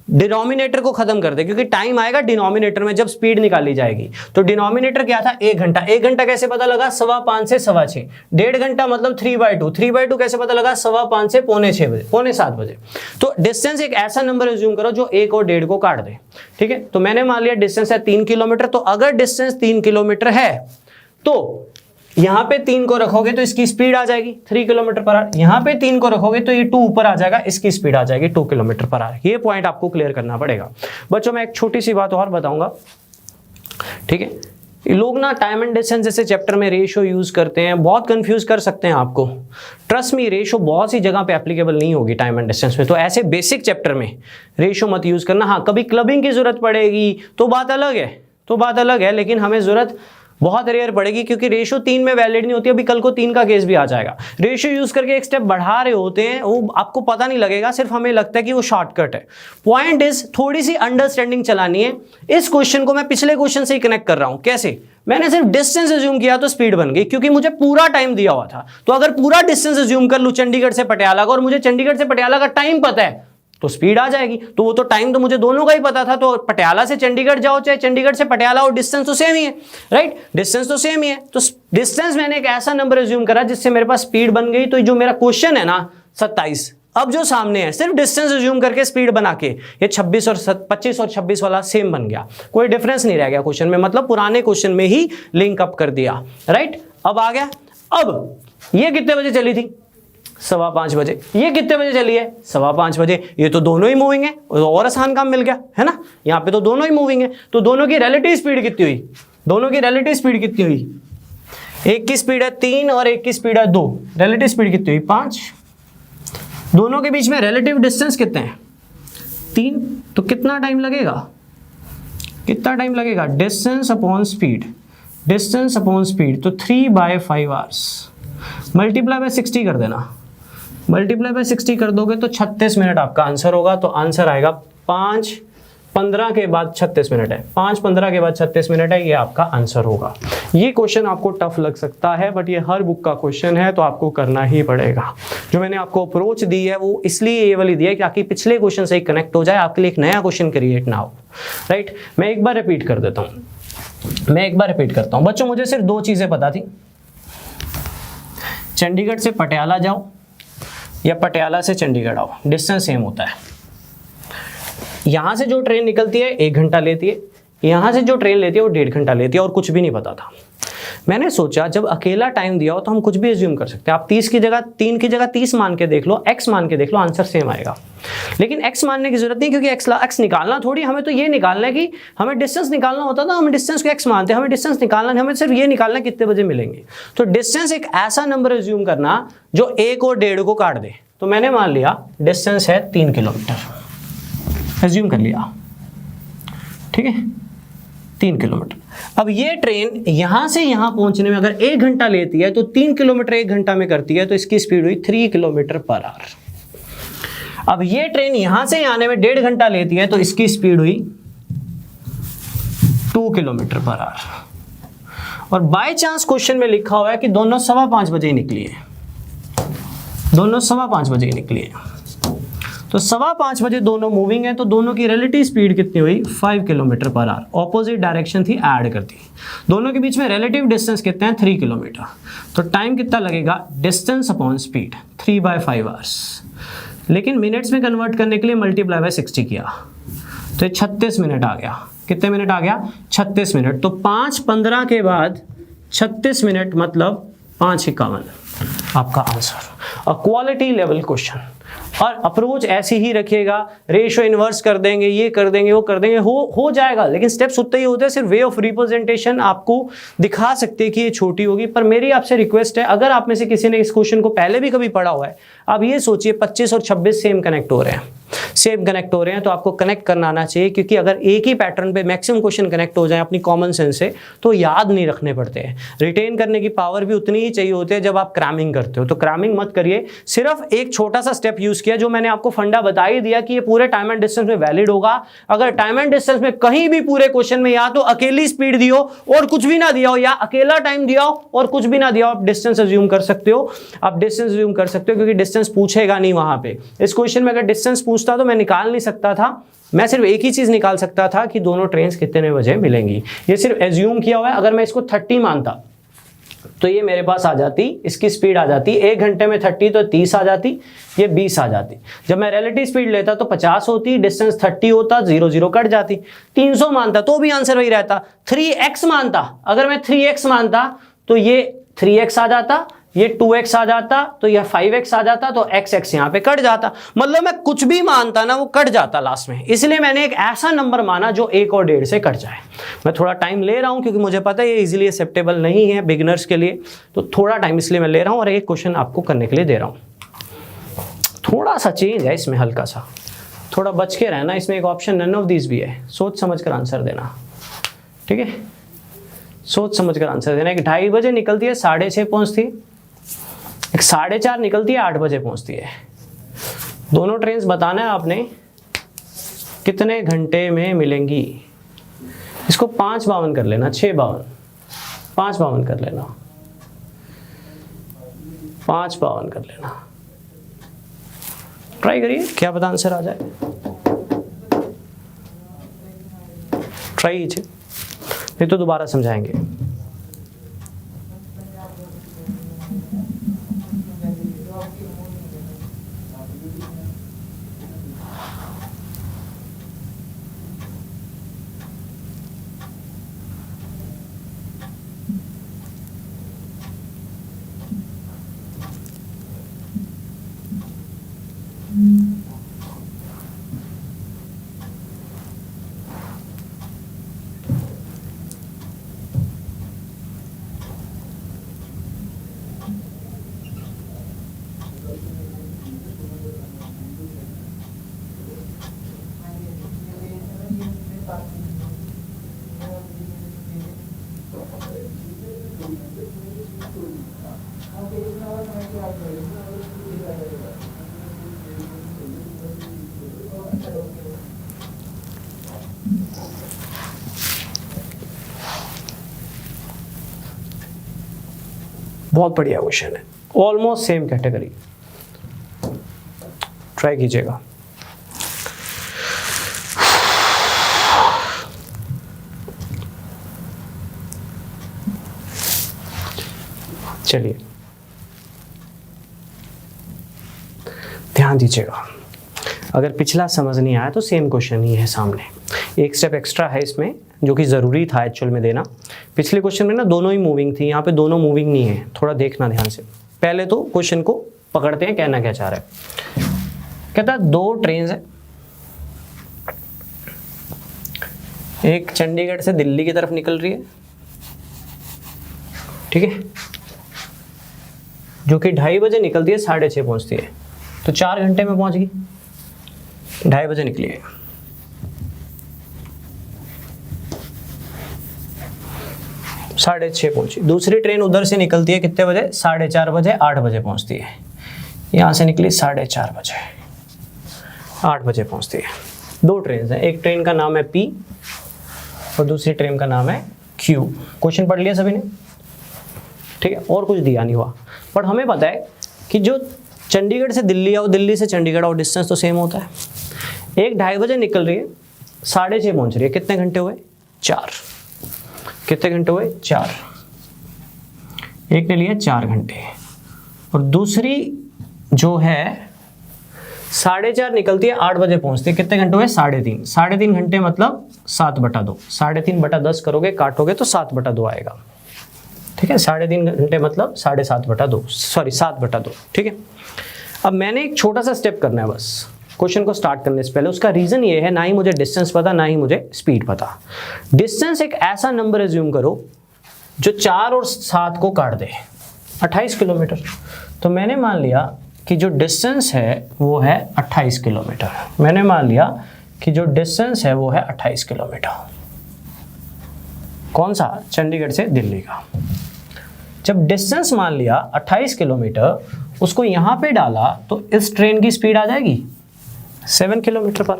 डिनोमिनेटर को खत्म कर दे, क्योंकि टाइम आएगा डिनोमिनेटर में जब स्पीड निकाली जाएगी। तो डिनोमिनेटर क्या था? 1 घंटा। 1 घंटा कैसे पता लगा? 5:15 से 6:15। 1.5 घंटा मतलब 3/2। 3/2 कैसे पता लगा? 5:15 से 6:45 बजे, 6:45 बजे। तो डिस्टेंस एक ऐसा नंबर एज्यूम करो जो 1 और 1.5 को काट दे, ठीक है। तो मैंने मान लिया डिस्टेंस है 3 किलोमीटर। तो अगर डिस्टेंस 3 किलोमीटर है तो यहां पे 3 को रखोगे तो इसकी स्पीड आ जाएगी 3 किलोमीटर पर आवर। यहां पे 3 को रखोगे तो ये 2 ऊपर आ जाएगा, इसकी स्पीड आ जाएगी 2 किलोमीटर पर आवर। ये पॉइंट आपको क्लियर करना पड़ेगा। बच्चों मैं एक छोटी सी बात और बताऊंगा, ठीक है। लोग ना टाइम एंड डिस्टेंस जैसे चैप्टर में रेशो यूज करते हैं, बहुत कंफ्यूज कर सकते हैं आपको। ट्रस्ट मी, रेशो बहुत सी जगह पे एप्लीकेबल नहीं होगी टाइम एंड डिस्टेंस में, तो ऐसे बेसिक चैप्टर में रेशो मत यूज करना। हाँ, कभी क्लबिंग की जरूरत पड़ेगी तो बात अलग है, लेकिन हमें जरूरत बहुत रेयर पड़ेगी, क्योंकि रेशो 3 में वैलिड नहीं होती। अभी कल को 3 का केस भी आ जाएगा। रेशो यूज करके एक स्टेप बढ़ा रहे होते हैं, वो आपको पता नहीं लगेगा, सिर्फ हमें लगता है कि वो शॉर्टकट है। पॉइंट इज थोड़ी सी अंडरस्टैंडिंग चलानी है। इस क्वेश्चन को मैं पिछले क्वेश्चन से ही कनेक्ट कर रहा हूं। कैसे? मैंने सिर्फ डिस्टेंस अज्यूम किया तो स्पीड बन गई, क्योंकि मुझे पूरा टाइम दिया हुआ था। तो अगर पूरा डिस्टेंस अज्यूम कर लूं चंडीगढ़ से पटियाला का, और मुझे चंडीगढ़ से पटियाला का टाइम पता है, तो स्पीड आ जाएगी। तो वो तो टाइम तो मुझे दोनों का ही पता था, तो पटियाला से चंडीगढ़ जाओ चाहे चंडीगढ़ से पटियाला, और डिस्टेंस तो सेम ही है, राइट? डिस्टेंस तो सेम ही है। तो डिस्टेंस मैंने एक ऐसा नंबर अज्यूम करा जिससे मेरे पास स्पीड बन गई। तो जो मेरा क्वेश्चन है ना 27, अब जो सामने है सिर्फ डिस्टेंस अज्यूम करके स्पीड बना के ये 25 और 26 वाला सेम बन गया, कोई डिफरेंस नहीं रह गया क्वेश्चन में, मतलब पुराने क्वेश्चन में ही लिंक अप कर दिया, राइट? अब आ गया। अब ये कितने बजे चली थी? 5:15 बजे। ये कितने बजे चली है? 5:15 बजे। ये तो दोनों ही मूविंग है, और आसान काम मिल गया है ना। यहाँ पे तो दोनों ही मूविंग है, तो दोनों की रिलेटिव स्पीड कितनी हुई? दोनों की रिलेटिव स्पीड कितनी हुई? एक की स्पीड है 3 और एक की स्पीड है 2, रिलेटिव स्पीड कितनी हुई? 5। दोनों के बीच में रिलेटिव डिस्टेंस कितने हैं? 3। तो कितना टाइम लगेगा? डिस्टेंस अपॉन स्पीड, तो 3/5 आवर्स। मल्टीप्लाई बाय 60 कर देना। मल्टीप्लाई बाय 60 कर दोगे तो 36 मिनट आपका आंसर होगा। तो आंसर आएगा 5:15 के बाद 36 मिनट है। 5:15 के बाद 36 मिनट है, ये आपका आंसर होगा। ये क्वेश्चन आपको टफ लग सकता है, बट ये हर बुक का क्वेश्चन है, तो आपको करना ही पड़ेगा। जो मैंने आपको अप्रोच दी है वो इसलिए ये वाली दी है ताकि पिछले क्वेश्चन से ही कनेक्ट हो जाए, आपके लिए एक नया क्वेश्चन क्रिएट ना हो, राइट? मैं एक बार रिपीट कर देता हूँ। बच्चों, मुझे सिर्फ 2 चीजें पता थी। चंडीगढ़ से पटियाला जाओ या पटियाला से चंडीगढ़ आओ, डिस्टेंस सेम होता है। यहां से जो ट्रेन निकलती है 1 घंटा लेती है, यहां से जो ट्रेन लेती है वो 1.5 घंटा लेती है, और कुछ भी नहीं पता था। मैंने सोचा जब अकेला टाइम दिया हो तो हम कुछ भी एज्यूम कर सकते हैं। आप 3 की जगह 30 मान के देख लो, x मान के देख लो, आंसर सेम आएगा। लेकिन x मानने की जरूरत नहीं, क्योंकि x निकालना थोड़ी, हमें तो ये निकालना है कि हमें डिस्टेंस निकालना होता था, हमें डिस्टेंस को x मानते हैं, हमें डिस्टेंस निकालना है, हमें सिर्फ ये निकालना है कितने बजे मिलेंगे। तो डिस्टेंस एक ऐसा नंबर एज्यूम करना जो 1 और 1.5 को काट दे। तो मैंने मान लिया डिस्टेंस है 3 किलोमीटर, एज्यूम कर लिया, ठीक है, 3 किलोमीटर। अब ये ट्रेन यहां से यहां पहुंचने में अगर 1 घंटा लेती है, तो 3 किलोमीटर 1 घंटा में करती है, तो इसकी स्पीड हुई 3 किलोमीटर पर आवर। अब ये ट्रेन यहां से आने में 1.5 घंटा लेती है, तो इसकी स्पीड हुई 2 किलोमीटर पर आवर। और बाय चांस क्वेश्चन में लिखा हुआ है कि दोनों 5:15 बजे ही निकली है, तो 5:15 बजे दोनों मूविंग है, तो दोनों की रिलेटिव स्पीड कितनी हुई? 5 kilometre per hour. Opposite direction थी, ऐड कर दी। दोनों के बीच में रिलेटिव डिस्टेंस कितने हैं? 3 किलोमीटर। तो टाइम कितना लगेगा? Distance upon speed 3/5 hours. लेकिन मिनट्स में कन्वर्ट करने के लिए मल्टीप्लाई बाय 60 किया, तो 36 मिनट आ गया। कितने मिनट आ गया? 36 मिनट। तो 5:15 के बाद 36 मिनट मतलब 5:51 आपका answer. A quality level question. और अप्रोच ऐसी ही रखिएगा, रेशो इन्वर्स कर देंगे, ये कर देंगे, वो कर देंगे, हो जाएगा। लेकिन स्टेप्स उतने ही होते हैं, सिर्फ वे ऑफ रिप्रेजेंटेशन आपको दिखा सकते हैं कि ये छोटी होगी। पर मेरी आपसे रिक्वेस्ट है, अगर आप में से किसी ने इस क्वेश्चन को पहले भी कभी पढ़ा हुआ है, आप ये सोचिए 25 और 26 सेम कनेक्ट हो रहे हैं, तो आपको कनेक्ट करना आना चाहिए, क्योंकि अगर एक ही पैटर्न पे मैक्सिमम क्वेश्चन कनेक्ट हो जाए अपनी कॉमन सेंस से, तो याद नहीं रखने पड़ते हैं। रिटेन करने की पावर भी उतनी ही चाहिए होती है जब आप क्रैमिंग करते हो। तो क्रैमिंग मत करिए, सिर्फ एक छोटा सा स्टेप यूज किया, जो मैंने आपको फंडा बता ही दिया कि ये पूरे टाइम एंड डिस्टेंस में वैलिड होगा। अगर टाइम एंड डिस्टेंस में कहीं भी पूरे क्वेश्चन में या तो अकेली स्पीड दियो और कुछ भी ना दिया हो, या अकेला टाइम दिया हो और कुछ भी ना दिया हो, आप डिस्टेंस अज्यूम कर सकते हो। क्योंकि डिस्टेंस पूछेगा नहीं वहां पे। इस क्वेश्चन में अगर डिस्टेंस पूछता तो मैं निकाल नहीं सकता था, मैं सिर्फ एक ही चीज निकाल सकता था कि दोनों ट्रेन कितने बजे मिलेंगी। ये सिर्फ एज्यूम किया हुआ है। अगर मैं इसको 30 मानता तो ये मेरे पास आ जाती, इसकी स्पीड आ जाती 1 घंटे में 30, तो 30 आ जाती, ये 20 आ जाती। जब मैं रिलेटिव स्पीड लेता तो 50 होती, डिस्टेंस 30 होता, 0 0 कट जाती। 300 मानता तो भी आंसर वही रहता। 3x मानता, अगर मैं 3x मानता तो ये 3x आ जाता, ये 2x आ जाता तो यह 5x आ जाता तो x यहाँ पे कट जाता, मतलब मैं कुछ भी मानता ना वो कट जाता लास्ट में, इसलिए मैंने एक ऐसा नंबर माना जो 1 और 1.5 से कट जाए। मैं थोड़ा टाइम ले रहा हूँ क्योंकि मुझे पता है ये इजीली एक्सेप्टेबल नहीं है बिगिनर्स के लिए, तो थोड़ा टाइम इसलिए मैं ले रहा हूँ और एक क्वेश्चन आपको करने के लिए दे रहा हूँ। थोड़ा सा चेंज है इसमें, हल्का सा, थोड़ा बच के रहना। इसमें एक ऑप्शन नन ऑफ दिस भी है, सोच समझ कर आंसर देना, ठीक है, सोच समझ कर आंसर देना। एक 2:30 बजे निकलती है, 6:30 पहुंचती, एक 4:30 निकलती है, 8 बजे पहुंचती है। दोनों ट्रेन बताना है आपने कितने घंटे में मिलेंगी। इसको 5:52 कर लेना, 6:52, 5:52 कर लेना, 5:52 कर लेना। ट्राई करिए, क्या पता आंसर आ जाए, ट्राई कीजिए, नहीं तो दोबारा समझाएंगे। बहुत बढ़िया क्वेश्चन है, ऑलमोस्ट सेम कैटेगरी, ट्राई कीजिएगा। चलिए ध्यान दीजिएगा, अगर पिछला समझ नहीं आया तो सेम क्वेश्चन ही है सामने, एक स्टेप एक्स्ट्रा है इसमें जो कि ज़रूरी था एक्चुअल में देना। पिछले क्वेश्चन में ना दोनों ही मूविंग थी, यहाँ पे दोनों मूविंग नहीं है, थोड़ा देखना ध्यान से। पहले तो क्वेश्चन को पकड़ते हैं, कहना क्या चाह रहा है। कहता है 2 ट्रेन है, एक चंडीगढ़ से दिल्ली की तरफ निकल रही है, ठीक है, जो कि 2:30 बजे निकलती है, 6:30 पहुंचती है, तो 4 घंटे में पहुंच गई। 2:30 बजे निकली है, 6:30 पहुंची। दूसरी ट्रेन उधर से निकलती है कितने बजे, 4:30 बजे, 8 बजे पहुंचती है। यहाँ से निकली 4:30 बजे, 8 बजे पहुंचती है। 2 ट्रेन हैं, एक ट्रेन का नाम है P और दूसरी ट्रेन का नाम है Q। क्वेश्चन पढ़ लिया सभी ने, ठीक है, और कुछ दिया नहीं हुआ। पर हमें पता है कि जो चंडीगढ़ से दिल्ली आओ, दिल्ली से चंडीगढ़ आओ, डिस्टेंस तो सेम होता है। एक 2:30 बजे निकल रही है, 6:30 पहुंच रही है, कितने घंटे हुए, 4। कितने घंटे हुए, 4। एक ने लिया 4 घंटे, और दूसरी जो है 4:30 निकलती है, 8 बजे पहुंचती है, कितने घंटे हुए, 3.5। 3.5 घंटे मतलब 7/2, 3.5/10 करोगे, काटोगे तो 7/2 आएगा, ठीक है। 3.5 घंटे मतलब 7.5/2, सॉरी 7/2, ठीक है। अब मैंने एक छोटा सा स्टेप करना है बस क्वेश्चन को स्टार्ट करने से पहले। उसका रीजन ये है, ना ही मुझे डिस्टेंस पता, ना ही मुझे स्पीड पता। डिस्टेंस एक ऐसा नंबर एज्यूम करो जो 4 और 7 को काट दे, 28 किलोमीटर। तो मैंने मान लिया कि जो डिस्टेंस है वो है 28 किलोमीटर। मैंने मान लिया कि जो डिस्टेंस है वो है 28 किलोमीटर। कौन सा, चंडीगढ़ से दिल्ली का। जब डिस्टेंस मान लिया 28 किलोमीटर, उसको यहाँ पे डाला तो इस ट्रेन की स्पीड आ जाएगी 7 किलोमीटर पर,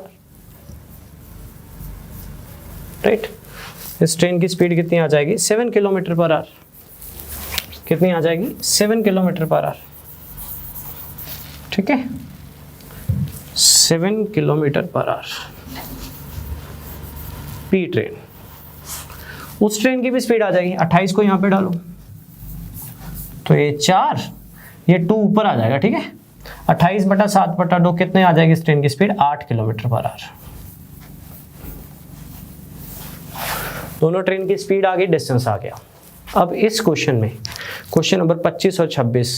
राइट। इस ट्रेन की स्पीड कितनी आ जाएगी, 7 किलोमीटर पर आवर। कितनी आ जाएगी, 7 किलोमीटर पर आवर, ठीक है, 7 kilometre per hour. P train, उस ट्रेन की भी स्पीड आ जाएगी, 28 को यहाँ पे डालो तो ये 4, ये 2 ऊपर आ जाएगा, ठीक है। 28/7/2 कितने आ जाएगी इस ट्रेन की स्पीड, 8 किलोमीटर पर आवर। दोनों ट्रेन की स्पीड आ गई, डिस्टेंस आ गया। अब इस क्वेश्चन में क्वेश्चन नंबर 25 और 26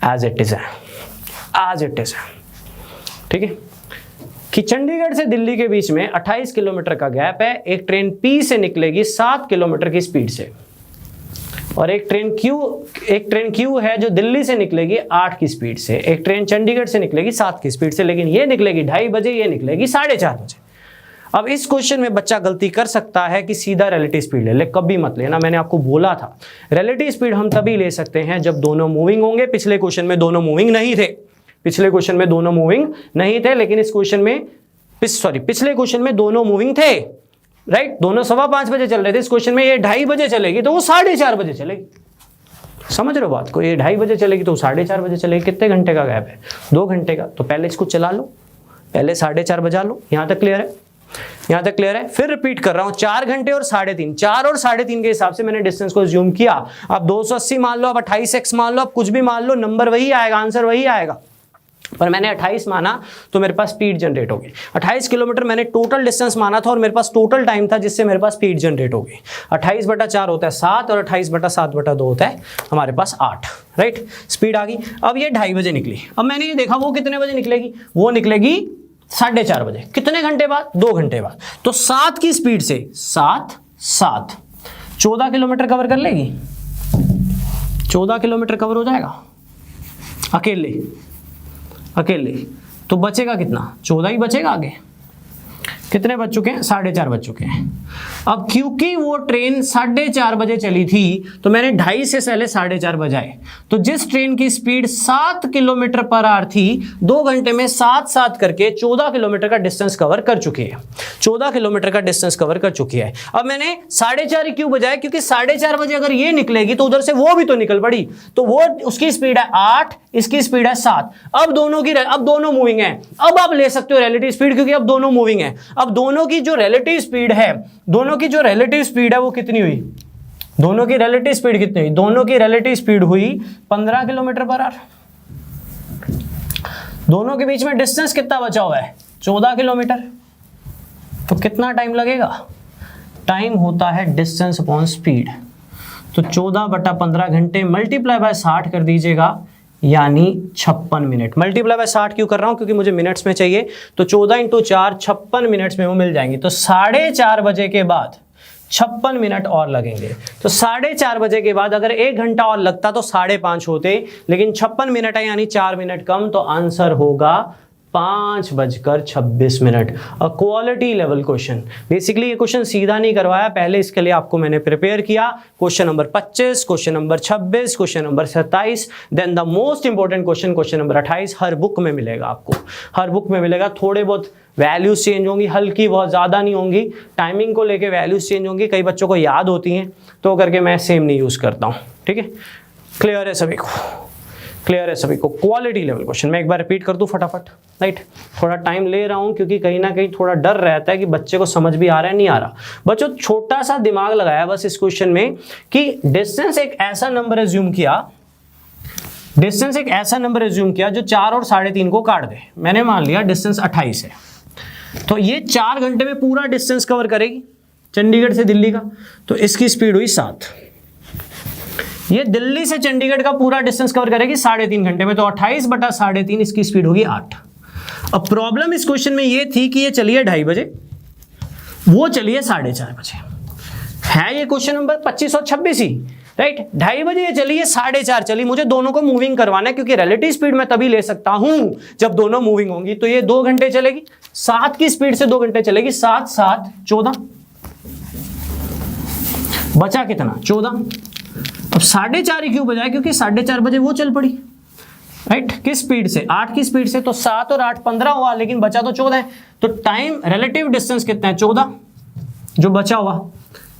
एज इट इज है, एज इट इज है, ठीक है, कि चंडीगढ़ से दिल्ली के बीच में 28 किलोमीटर का गैप है, एक ट्रेन P से निकलेगी 7 किलोमीटर की स्पीड से, और एक ट्रेन Q है जो दिल्ली से निकलेगी 8 की स्पीड से, एक ट्रेन चंडीगढ़ से निकलेगी 7 की स्पीड से, लेकिन ये निकलेगी 2:30 बजे, ये निकलेगी 4:30 बजे। अब इस क्वेश्चन में बच्चा गलती कर सकता है कि सीधा रिलेटिव स्पीड ले ले, कभी मत लेना, मैंने आपको बोला था रिलेटिव स्पीड हम तभी ले सकते हैं जब दोनों मूविंग होंगे। पिछले क्वेश्चन में दोनों मूविंग नहीं थे, पिछले क्वेश्चन में दोनों मूविंग नहीं थे, लेकिन इस क्वेश्चन में पिछले क्वेश्चन में दोनों मूविंग थे, राइट, दोनों 5:15 बजे चल रहे थे, इस क्वेश्चन में ये 2:30 बजे चलेगी तो वो 4:30 बजे चलेगी। समझ रहे हो बात को, ये 2:30 बजे चलेगी तो 4:30 बजे चलेगी। कितने घंटे का गैप है? 2 घंटे का। तो पहले इसको चला लो, पहले 4:30 बजा लो। यहां तक क्लियर है? यहां तक क्लियर है? फिर रिपीट कर रहा हूं, 4 घंटे और 3.5, 4 और 3.5 के हिसाब से मैंने डिस्टेंस को ज्यूम किया। अब 280 मान लो, अब 28x मान लो, अब कुछ भी मान लो, नंबर वही आएगा, आंसर वही आएगा, पर मैंने 28 माना तो मेरे पास स्पीड जनरेट होगी। 28 किलोमीटर मैंने टोटल डिस्टेंस माना था और मेरे पास टोटल टाइम था जिससे मेरे पास स्पीड जनरेट होगी। 28/4 होता है 7 और 28/7/2 होता है हमारे पास 8, राइट। स्पीड आ गई। अब ये 2:30 बजे निकली। अब मैंने ये देखा वो कितने बजे निकलेगी, वो निकलेगी 4:30 बजे। कितने घंटे बाद? 2 घंटे बाद। तो 7 की स्पीड से 7 14 किलोमीटर कवर कर लेगी, 14 किलोमीटर कवर हो जाएगा अकेले। तो बचेगा कितना? 14 ही बचेगा। आगे कितने बज चुके हैं? 4:30 बज चुके हैं। अब क्योंकि वो ट्रेन 4:30 बजे चली थी तो मैंने 2:30 से पहले 4:30 बजाए। तो जिस ट्रेन की स्पीड 7 किलोमीटर पर आवर थी, 2 घंटे में 7 करके 14 किलोमीटर का डिस्टेंस कवर कर चुकी है। 14 किलोमीटर का डिस्टेंस कवर कर चुकी है। अब मैंने 4:30 क्यों बजाए? क्योंकि 4:30 बजे अगर ये निकलेगी तो उधर से वो भी तो निकल पड़ी, तो वो उसकी स्पीड है 8, इसकी स्पीड है 7। अब दोनों मूविंग है। अब आप ले सकते हो रिलेटिव स्पीड, क्योंकि अब दोनों मूविंग है। अब दोनों की जो रिलेटिव स्पीड है वो कितनी हुई? दोनों की रिलेटिव स्पीड कितनी हुई? दोनों की रिलेटिव स्पीड हुई 15 किलोमीटर पर आवर। दोनों के बीच में डिस्टेंस कितना बचा हुआ है? 14 किलोमीटर। तो कितना टाइम लगेगा? टाइम होता है डिस्टेंस अपॉन स्पीड। तो 14/15 घंटे मल्टीप्लाई बाय 60 कर दीजिएगा, यानी 56 मिनट। मल्टीप्लाई बाय 60 क्यों कर रहा हूं? क्योंकि मुझे मिनट्स में चाहिए। तो 14 × 4 56 मिनट्स में वो मिल जाएंगी। तो 4:30 बजे के बाद 56 मिनट और लगेंगे। तो 4:30 बजे के बाद अगर 1 घंटा और लगता तो 5:30 होते, लेकिन 56 मिनट है यानी 4 मिनट कम। तो आंसर होगा 5:26। A quality level question. Basically ये क्वेश्चन सीधा नहीं करवाया, पहले इसके लिए आपको मैंने प्रिपेयर किया। Question number 25, question number 26, question number 27, then the most important question number 28 हर बुक में मिलेगा आपको, हर बुक में मिलेगा। थोड़े बहुत वैल्यूज चेंज होंगी, हल्की, बहुत ज़्यादा नहीं होंगी। टाइमिंग को लेके वैल्यूज चेंज होंगी, कई बच्चों को याद होती हैं तो करके मैं सेम नहीं यूज़ करता हूँ। ठीक है, क्लियर है सभी को? क्लियर है सभी को? क्वालिटी लेवल क्वेश्चन मैं एक बार रिपीट कर दूं फटाफट, राइट। थोड़ा टाइम ले रहा हूं क्योंकि कहीं ना कहीं थोड़ा डर रहता है कि बच्चे को समझ भी आ रहा है नहीं आ रहा। बच्चों छोटा सा दिमाग लगाया बस इस क्वेश्चन में कि डिस्टेंस एक ऐसा नंबर एज्यूम किया, डिस्टेंस एक ऐसा नंबर एज्यूम किया जो 4 और 3.5 को काट दे। मैंने मान लिया डिस्टेंस 28 है, तो ये 4 घंटे में पूरा डिस्टेंस कवर करेगी चंडीगढ़ से दिल्ली का। तो इसकी स्पीड हुई 7। ये दिल्ली से चंडीगढ़ का पूरा डिस्टेंस कवर करेगी 3.5 घंटे में। तो 28/3.5 इसकी स्पीड होगी 8। अब प्रॉब्लम इस क्वेश्चन में ये थी कि ये चलिए 2:30 बजे, वो चलिए 4:30 बजे। है ये क्वेश्चन नंबर 25 और 26 ही, राइट। 2:30 बजे ये चली, ये 4:30 चली। मुझे दोनों को मूविंग करवाना है क्योंकि रिलेटिव स्पीड मैं तभी ले सकता हूं जब दोनों मूविंग होंगी। तो ये 2 घंटे चलेगी, 7 की स्पीड से 2 घंटे चलेगी। 7 7 14, बचा कितना? 14। अब 4:30 क्यों बजाए? क्योंकि 4:30 बजे वो चल पड़ी, राइट। किस स्पीड से? 8 की स्पीड से। तो 7 और 8 15 हुआ, लेकिन बचा तो 14 है। तो टाइम रिलेटिव डिस्टेंस कितना है? 14 जो बचा हुआ।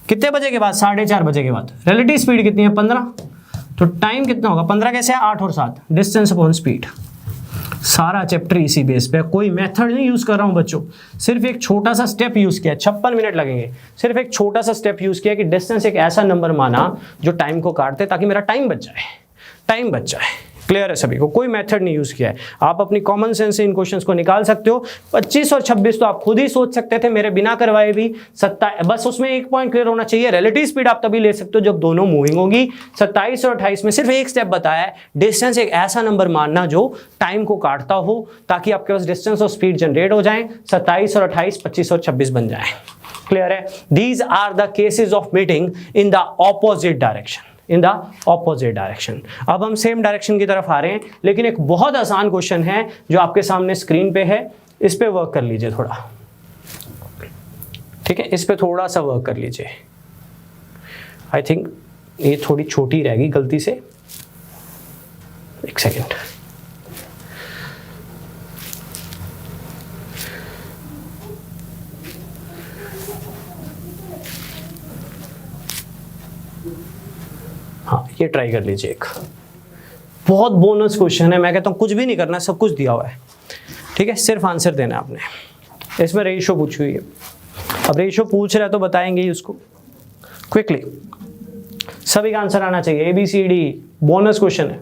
कितने बजे के बाद? 4:30 बजे के बाद। रिलेटिव स्पीड कितनी है? 15। तो टाइम कितना होगा? 15 कैसे है? 8 और 7, डिस्टेंस अपॉन स्पीड। सारा चैप्टर इसी बेस पे। कोई मेथड नहीं यूज कर रहा हूं बच्चों, सिर्फ एक छोटा सा स्टेप यूज किया। 56 मिनट लगेंगे, सिर्फ एक छोटा सा स्टेप यूज किया कि डिस्टेंस एक ऐसा नंबर माना जो टाइम को काटते ताकि मेरा टाइम बच जाए, टाइम बच जाए। क्लियर है सभी को, कोई मेथड नहीं यूज किया है, आप अपनी कॉमन सेंस से इन क्वेश्चंस को निकाल सकते हो। 25 और 26 तो आप खुद ही सोच सकते थे मेरे बिना करवाए भी। बस उसमें एक पॉइंट क्लियर होना चाहिए, रिलेटिव स्पीड आप तभी ले सकते हो जब दोनों मूविंग होगी। 27 और 28 में सिर्फ एक स्टेप बताया है, डिस्टेंस एक ऐसा नंबर मानना जो टाइम को काटता हो, ताकि आपके पास डिस्टेंस और स्पीड जनरेट हो जाए। 27 और 28, 25 और 26 बन जाए। क्लियर है? These are the cases of meeting in the opposite direction, in the opposite direction. अब हम सेम डायरेक्शन की तरफ आ रहे हैं, लेकिन एक बहुत आसान क्वेश्चन है जो आपके सामने स्क्रीन पे है, इस पे वर्क कर लीजिए थोड़ा, ठीक है, इस पे थोड़ा सा वर्क कर लीजिए। आई थिंक ये थोड़ी छोटी रहेगी गलती से, एक सेकेंड। हाँ, ये ट्राई कर लीजिए। एक बहुत बोनस क्वेश्चन है, मैं कहता हूँ कुछ भी नहीं करना, सब कुछ दिया हुआ है, ठीक है, सिर्फ आंसर देना है आपने। इसमें रेशियो पूछी हुई है, अब रेशियो पूछ रहा है तो बताएंगे ही उसको क्विकली, सभी का आंसर आना चाहिए, ABCD, बोनस क्वेश्चन है।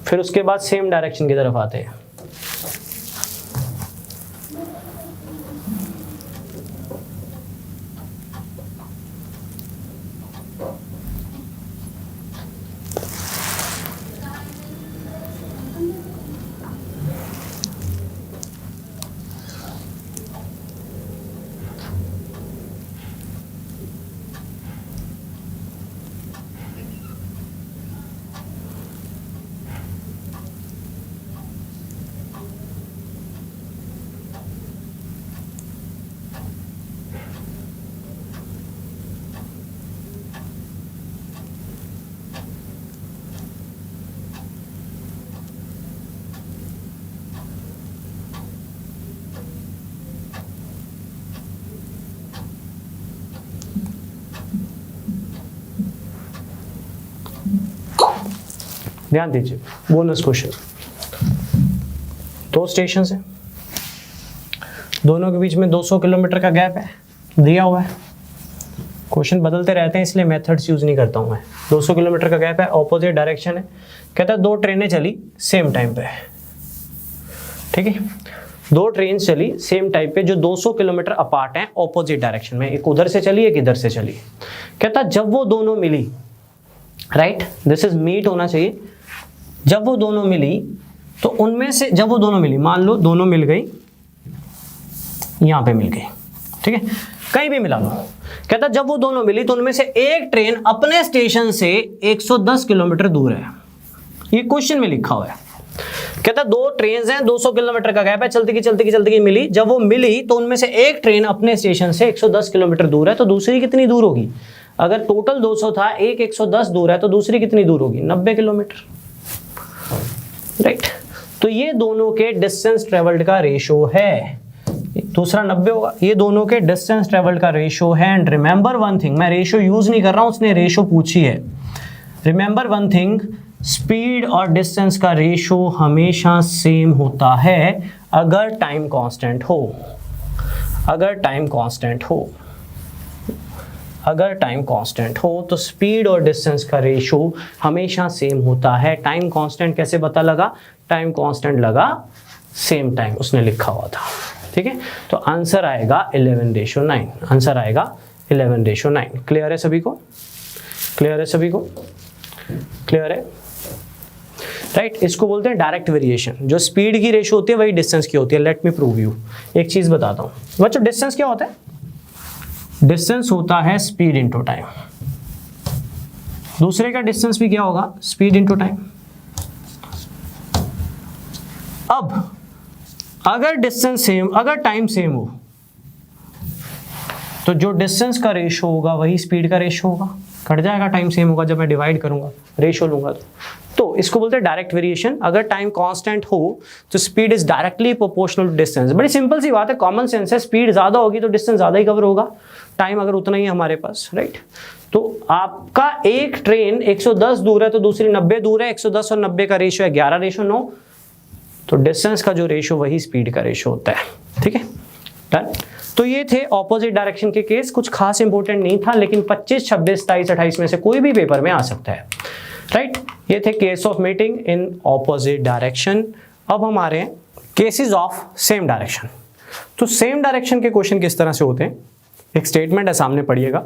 फिर उसके बाद सेम डायरेक्शन की तरफ आते हैं। ध्यान दीजिए, बोनस क्वेश्चन, दो स्टेशन है, दोनों के बीच में 200 किलोमीटर का गैप है, दिया हुआ है। क्वेश्चन बदलते रहते हैं इसलिए मेथड्स यूज नहीं करता हूं मैं। 200 किलोमीटर का गैप है, ऑपोजिट डायरेक्शन है, कहता है दो ट्रेनें चली सेम टाइम पे, ठीक है, दो ट्रेन चली सेम टाइम पे जो 200 किलोमीटर अपार्ट हैं ऑपोजिट डायरेक्शन में, एक उधर से चली एक इधर से चली। कहता जब वो दोनों मिली, राइट, दिस इज मीट होना चाहिए, जब वो दोनों मिली तो उनमें से, जब वो दोनों मिली, मान लो दोनों मिल गई, यहां पे मिल गई, ठीक है, कहीं भी मिला लो। कहता जब वो दोनों मिली तो उनमें से एक ट्रेन अपने स्टेशन से 110 किलोमीटर दूर है, ये क्वेश्चन में लिखा हुआ है। कहता दो ट्रेन हैं, 200 किलोमीटर का गैप है, चलती की मिली, जब वो मिली तो उनमें से एक ट्रेन अपने स्टेशन से 110 किलोमीटर दूर है, तो दूसरी कितनी दूर होगी? अगर टोटल 200 था, एक 110 दूर है, तो दूसरी कितनी दूर होगी? 90 किलोमीटर, राइट। तो ये दोनों के डिस्टेंस ट्रेवल्ड का रेशो है, दूसरा 90 होगा, ये दोनों के डिस्टेंस ट्रेवल्ड का रेशो है। एंड रिमेंबर वन थिंग, मैं रेशो यूज नहीं कर रहा हूं, उसने रेशो पूछी है। रिमेंबर वन थिंग, स्पीड और डिस्टेंस का रेशो हमेशा सेम होता है अगर टाइम कांस्टेंट हो, अगर टाइम कांस्टेंट हो, अगर टाइम कांस्टेंट हो तो स्पीड और डिस्टेंस का रेशो हमेशा सेम होता है। टाइम कांस्टेंट कैसे पता लगा? टाइम कांस्टेंट लगा सेम टाइम, उसने लिखा हुआ था, ठीक है। तो आंसर आएगा 11:9, आंसर आएगा 11:9। क्लियर है सभी को? क्लियर है सभी को? क्लियर है, राइट। इसको बोलते हैं डायरेक्ट वेरिएशन। जो स्पीड की रेशो होती है वही डिस्टेंस की होती है। लेट मी प्रूव यू, एक चीज बताता हूं बच्चों, डिस्टेंस क्या होता है? डिस्टेंस होता है स्पीड इनटू टाइम। दूसरे का डिस्टेंस भी क्या होगा? Speed into time. अब अगर डिस्टेंस सेम, अगर टाइम सेम हो तो जो डिस्टेंस का रेशो होगा वही स्पीड का रेशो होगा, कट जाएगा, टाइम सेम होगा जब मैं डिवाइड करूंगा, रेशो लूंगा तो इसको बोलते हैं डायरेक्ट वेरिएशन। अगर टाइम कांस्टेंट हो तो speed is directly proportional to distance. बड़ी सिंपल सी बात है, कॉमन सेंस है, स्पीड ज्यादा होगी तो डिस्टेंस ज्यादा ही कवर होगा, टाइम अगर उतना ही है हमारे पास, राइट। तो आपका एक ट्रेन 110 दूर है तो दूसरी 90 दूर है, 110 और 90 का रेशो है 11:9, तो डिस्टेंस का जो रेशो वही स्पीड का रेशो होता है, ठीक है, डन। तो ये थे ऑपोजिट डायरेक्शन के केस, कुछ खास इंपॉर्टेंट नहीं था, लेकिन 25, 26, 27, 28 में से कोई भी पेपर में आ सकता है। राइट। ये थे case of meeting in opposite direction. अब हमारे केसेस ऑफ सेम डायरेक्शन। तो सेम डायरेक्शन के क्वेश्चन किस तरह से होते हैं, एक स्टेटमेंट है सामने पढ़िएगा,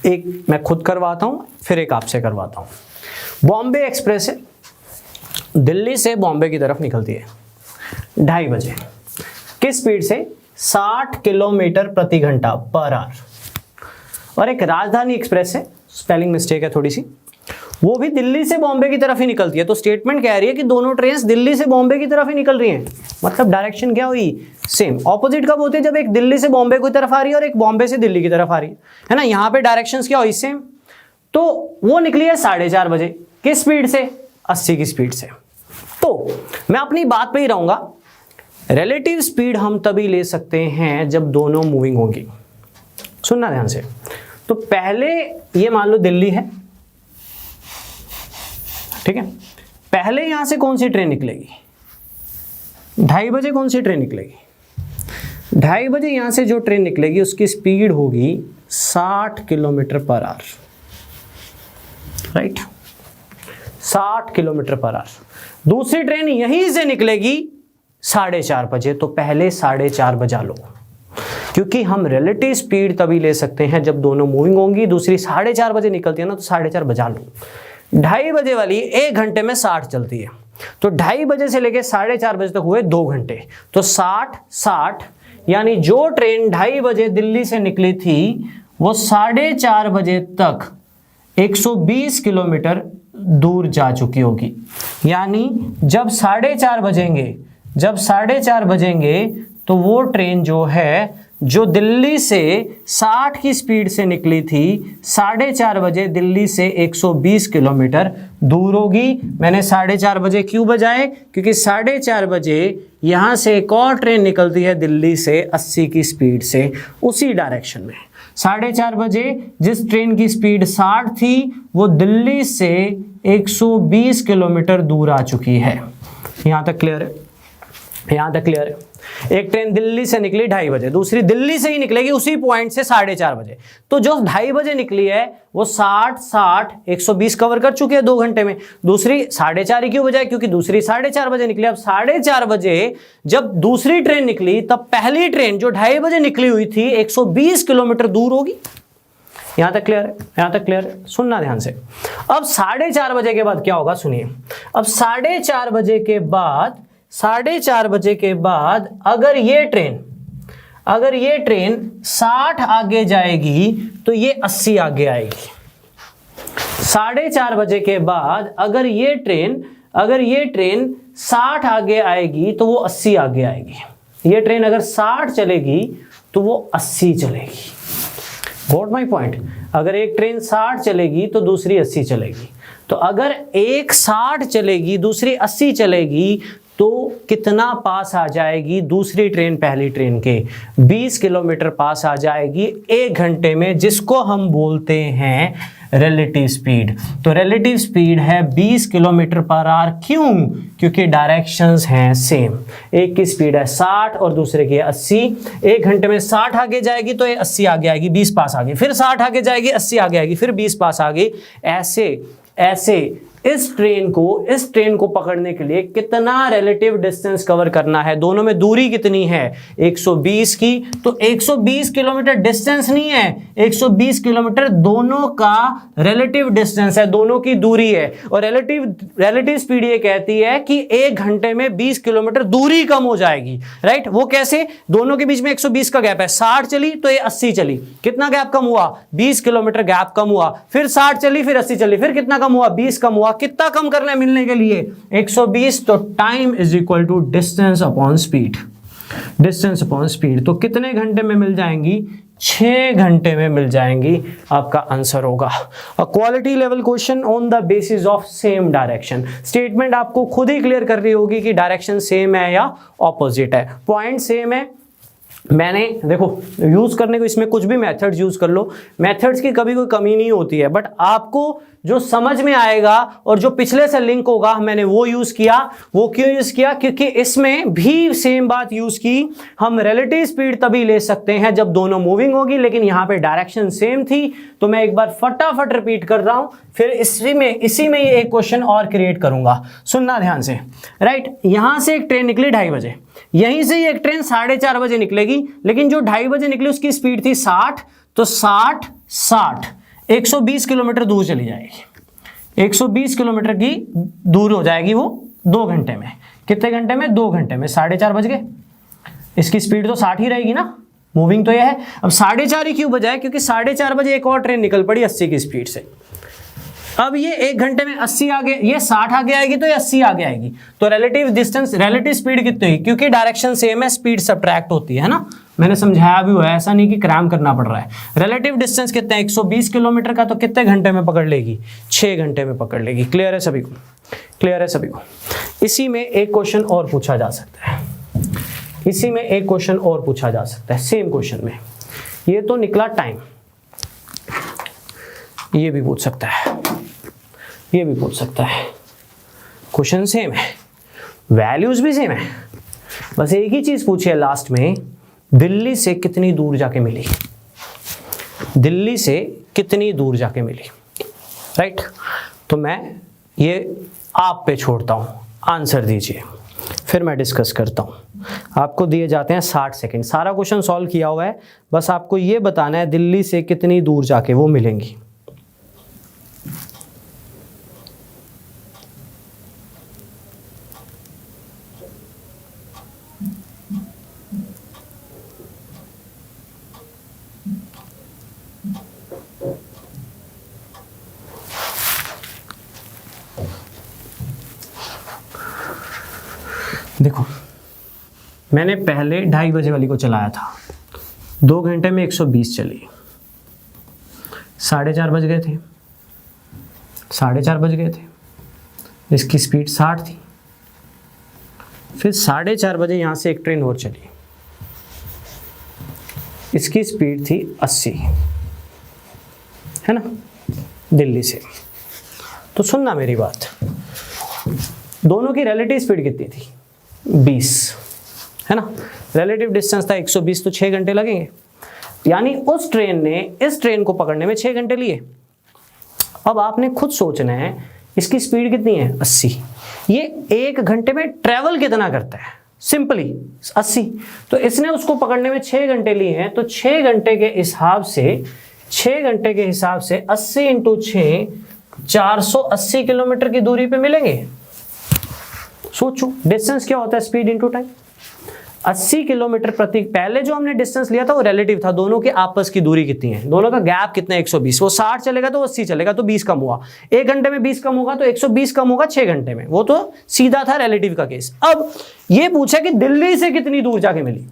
एक मैं खुद करवाता हूं फिर एक आपसे करवाता हूं। बॉम्बे एक्सप्रेस है, दिल्ली से बॉम्बे की तरफ निकलती है 2:30 बजे, किस स्पीड से, 60 किलोमीटर प्रति घंटा पर आवर। और एक राजधानी एक्सप्रेस है, स्पेलिंग मिस्टेक है थोड़ी सी, वो भी दिल्ली से बॉम्बे की तरफ ही निकलती है। तो स्टेटमेंट कह रही है कि दोनों ट्रेन दिल्ली से बॉम्बे की तरफ ही निकल रही हैं, मतलब डायरेक्शन क्या हुई, सेम। ऑपोजिट कब होते हैं, जब एक दिल्ली से बॉम्बे की तरफ आ रही है और एक बॉम्बे से दिल्ली की तरफ आ रही है ना। यहाँ पे डायरेक्शंस क्या हुई, सेम। तो वो निकली है 4:30 बजे, किस स्पीड से, 80 की स्पीड से। तो मैं अपनी बात पे ही रहूंगा, रिलेटिव स्पीड हम तभी ले सकते हैं जब दोनों मूविंग होंगी। सुनना ध्यान से। तो पहले ये मान लो दिल्ली है, ठीक है, पहले यहां से कौन सी ट्रेन निकलेगी, 2:30 बजे कौन सी ट्रेन निकलेगी, 2:30 बजे यहां से जो ट्रेन निकलेगी उसकी स्पीड होगी 60 kilometre per hour, right, 60 kilometre per hour. दूसरी ट्रेन यहीं से निकलेगी 4:30 बजे, तो पहले 4:30 बजा लो, क्योंकि हम रिलेटिव स्पीड तभी ले सकते हैं जब दोनों मूविंग होंगी। दूसरी 4:30 बजे निकलती है ना, तो 4:30 बजा लो। 2:30 बजे वाली 1 घंटे में 60 चलती है, तो 2:30 बजे से लेकर 4:30 बजे तक हुए 2 घंटे, तो 60 यानी जो ट्रेन 2:30 बजे दिल्ली से निकली थी वो 4:30 बजे तक 120 किलोमीटर दूर जा चुकी होगी। यानी जब 4:30 बजेंगे तो वो ट्रेन जो है, जो दिल्ली से 60 की स्पीड से निकली थी, 4:30 बजे दिल्ली से 120 किलोमीटर दूर होगी। मैंने 4:30 बजे क्यों बजाए, क्योंकि 4:30 बजे यहाँ से एक और ट्रेन निकलती है दिल्ली से 80 की स्पीड से, उसी डायरेक्शन में। 4:30 बजे जिस ट्रेन की स्पीड 60 थी वो दिल्ली से 120 किलोमीटर दूर आ चुकी है। यहाँ तक क्लियर है, यहाँ तक क्लियर है। एक ट्रेन दिल्ली से निकली 2:30 बजे, दूसरी दिल्ली से ही निकलेगी उसी पॉइंट से 4:30 बजे। तो जो 2:30 बजे निकली है वो 60 120 कवर कर चुकी है 2 घंटे में। दूसरी 4:30 ही क्यों बजाए, क्योंकि दूसरी 4:30 बजे निकली। अब 4:30 बजे जब दूसरी ट्रेन निकली तब पहली ट्रेन जो 2:30 बजे निकली हुई थी 120 किलोमीटर दूर होगी। यहां तक क्लियर है, यहां तक क्लियर है। सुनना ध्यान से। अब 4:30 बजे के बाद क्या होगा, सुनिए। अब 4:30 बजे के बाद 4:30 बजे के बाद अगर ये ट्रेन 60 आगे जाएगी तो ये 80 आगे आएगी। 4:30 बजे के बाद अगर ये ट्रेन 60 आगे आएगी तो वो 80 आगे आएगी। ये ट्रेन अगर 60 चलेगी तो वो 80 चलेगी। Got my point. अगर एक ट्रेन 60 चलेगी तो दूसरी 80 चलेगी। तो अगर एक 60 चलेगी दूसरी 80 चलेगी तो कितना पास आ जाएगी दूसरी ट्रेन पहली ट्रेन के, 20 किलोमीटर पास आ जाएगी 1 घंटे में, जिसको हम बोलते हैं रिलेटिव स्पीड। तो रिलेटिव स्पीड है 20 किलोमीटर पर आवर। क्यों? क्योंकि डायरेक्शंस हैं सेम। एक की स्पीड है 60 और दूसरे की है 80। 1 घंटे में 60 आगे जाएगी तो ये 80 आगे आएगी, 20 पास आ गई, फिर 60 आगे जाएगी 80 आगे आएगी, फिर 20 पास आ गई। ऐसे इस ट्रेन को पकड़ने के लिए कितना रिलेटिव डिस्टेंस कवर करना है, दोनों में दूरी कितनी है 120 की। तो 120 किलोमीटर डिस्टेंस नहीं है, 120 किलोमीटर दोनों का रिलेटिव डिस्टेंस है, दोनों की दूरी है। और रिलेटिव स्पीड ये कहती है कि 1 घंटे में 20 किलोमीटर दूरी कम हो जाएगी, राइट। वो कैसे? दोनों के बीच में 120 का गैप है, 60 चली तो ये 80 चली, कितना गैप कम हुआ 20 किलोमीटर गैप कम हुआ, फिर 60 चली फिर 80 चली, फिर कितना कम हुआ 20 कम हुआ। कितना कम करना है मिलने के लिए 120। तो time is equal to distance upon speed, distance upon speed. तो कितने घंटे में मिल जाएंगी? 6 घंटे में मिल जाएंगी, आपका आंसर होगा। A quality level question on the basis of same direction. Statement आपको खुद ही क्लियर कर रही होगी कि डायरेक्शन सेम है या ऑपोजिट है, पॉइंट सेम है, मैंने देखो यूज़ करने को इसमें कुछ भी मेथड्स यूज़ कर लो, मेथड्स की कभी कोई कमी नहीं होती है, बट आपको जो समझ में आएगा और जो पिछले से लिंक होगा मैंने वो यूज़ किया। वो क्यों यूज़ किया? क्योंकि इसमें भी सेम बात यूज़ की, हम रिलेटिव स्पीड तभी ले सकते हैं जब दोनों मूविंग होगी, लेकिन यहाँ पे डायरेक्शन सेम थी। तो मैं एक बार फटाफट रिपीट कर रहा हूँ, फिर इसी में ये एक क्वेश्चन और क्रिएट करूंगा, सुनना ध्यान से। राइट, यहाँ से एक ट्रेन निकली 2:30 बजे, यहीं से एक ट्रेन 4:30 बजे निकलेगी, लेकिन जो 2:30 बजे निकली उसकी स्पीड थी 60, तो 60 120 किलोमीटर दूर चली जाएगी। 120 किलोमीटर की दूर हो जाएगी वो 2 घंटे में। कितने घंटे में? 2 घंटे में। 4:30 बज गए, इसकी स्पीड तो 60 ही रहेगी ना, मूविंग तो यह है। अब 4:30 ही क्यों बजाए? क्योंकि 4:30 बजे एक और ट्रेन निकल पड़ी 80 की स्पीड से। अब ये 1 घंटे में 80 आगे, ये 60 आगे आएगी तो ये 80 आगे आएगी। तो रिलेटिव डिस्टेंस, रिलेटिव स्पीड कितनी हुई? क्योंकि डायरेक्शन सेम है, स्पीड सब्ट्रैक्ट होती है ना, मैंने समझाया भी हुआ है, ऐसा नहीं कि क्रैम करना पड़ रहा है। रिलेटिव डिस्टेंस कितना है? 120 किलोमीटर का, तो कितने घंटे में पकड़ लेगी? 6 घंटे में पकड़ लेगी। क्लियर है सभी को? क्लियर है सभी को? इसी में एक क्वेश्चन और पूछा जा सकता है, इसी में एक क्वेश्चन और पूछा जा सकता है सेम क्वेश्चन में। ये तो निकला टाइम, ये भी पूछ सकता है, ये भी पूछ सकता है। क्वेश्चन सेम है, वैल्यूज भी सेम है, बस एक ही चीज पूछी है लास्ट में, दिल्ली से कितनी दूर जाके मिली, दिल्ली से कितनी दूर जाके मिली। राइट, तो मैं ये आप पे छोड़ता हूं, आंसर दीजिए, फिर मैं डिस्कस करता हूं। आपको दिए जाते हैं 60 सेकंड, सारा क्वेश्चन सॉल्व किया हुआ है, बस आपको ये बताना है दिल्ली से कितनी दूर जाके वो मिलेंगी। देखो, मैंने पहले 2:30 बजे वाली को चलाया था, 2 घंटे में 120 चली, 4:30 बज गए थे, 4:30 बज गए थे, इसकी स्पीड 60 थी। फिर 4:30 बजे यहाँ से एक ट्रेन और चली, इसकी स्पीड थी 80, है ना, दिल्ली से। तो सुनना मेरी बात, दोनों की रिलेटिव स्पीड कितनी थी? 20, है ना, रिलेटिव डिस्टेंस था 120, तो 6 घंटे लगेंगे। यानी उस ट्रेन ने इस ट्रेन को पकड़ने में 6 घंटे लिए। अब आपने खुद सोचना है इसकी स्पीड कितनी है? 80। ये 1 घंटे में ट्रेवल कितना करता है? सिंपली 80। तो इसने उसको पकड़ने में 6 घंटे लिए हैं, तो 6 घंटे के हिसाब से 6 घंटे के हिसाब से 80 × 6 480 किलोमीटर की दूरी पे मिलेंगे। सोचो डिस्टेंस क्या होता है? Speed into time. 80 किलोमीटर प्रति, पहले जो हमने डिस्टेंस लिया था वो रिलेटिव था, दोनों के आपस की दूरी कितनी है, दोनों का गैप कितना है? 120। वो 60 चलेगा तो 80 चलेगा, तो 20 कम हुआ। 1 घंटे में 20 कम होगा तो 120 कम होगा 6 घंटे में। वो तो सीधा था रिलेटिव का केस। अब ये पूछा कि दिल्ली से कितनी दूर जाके मिली,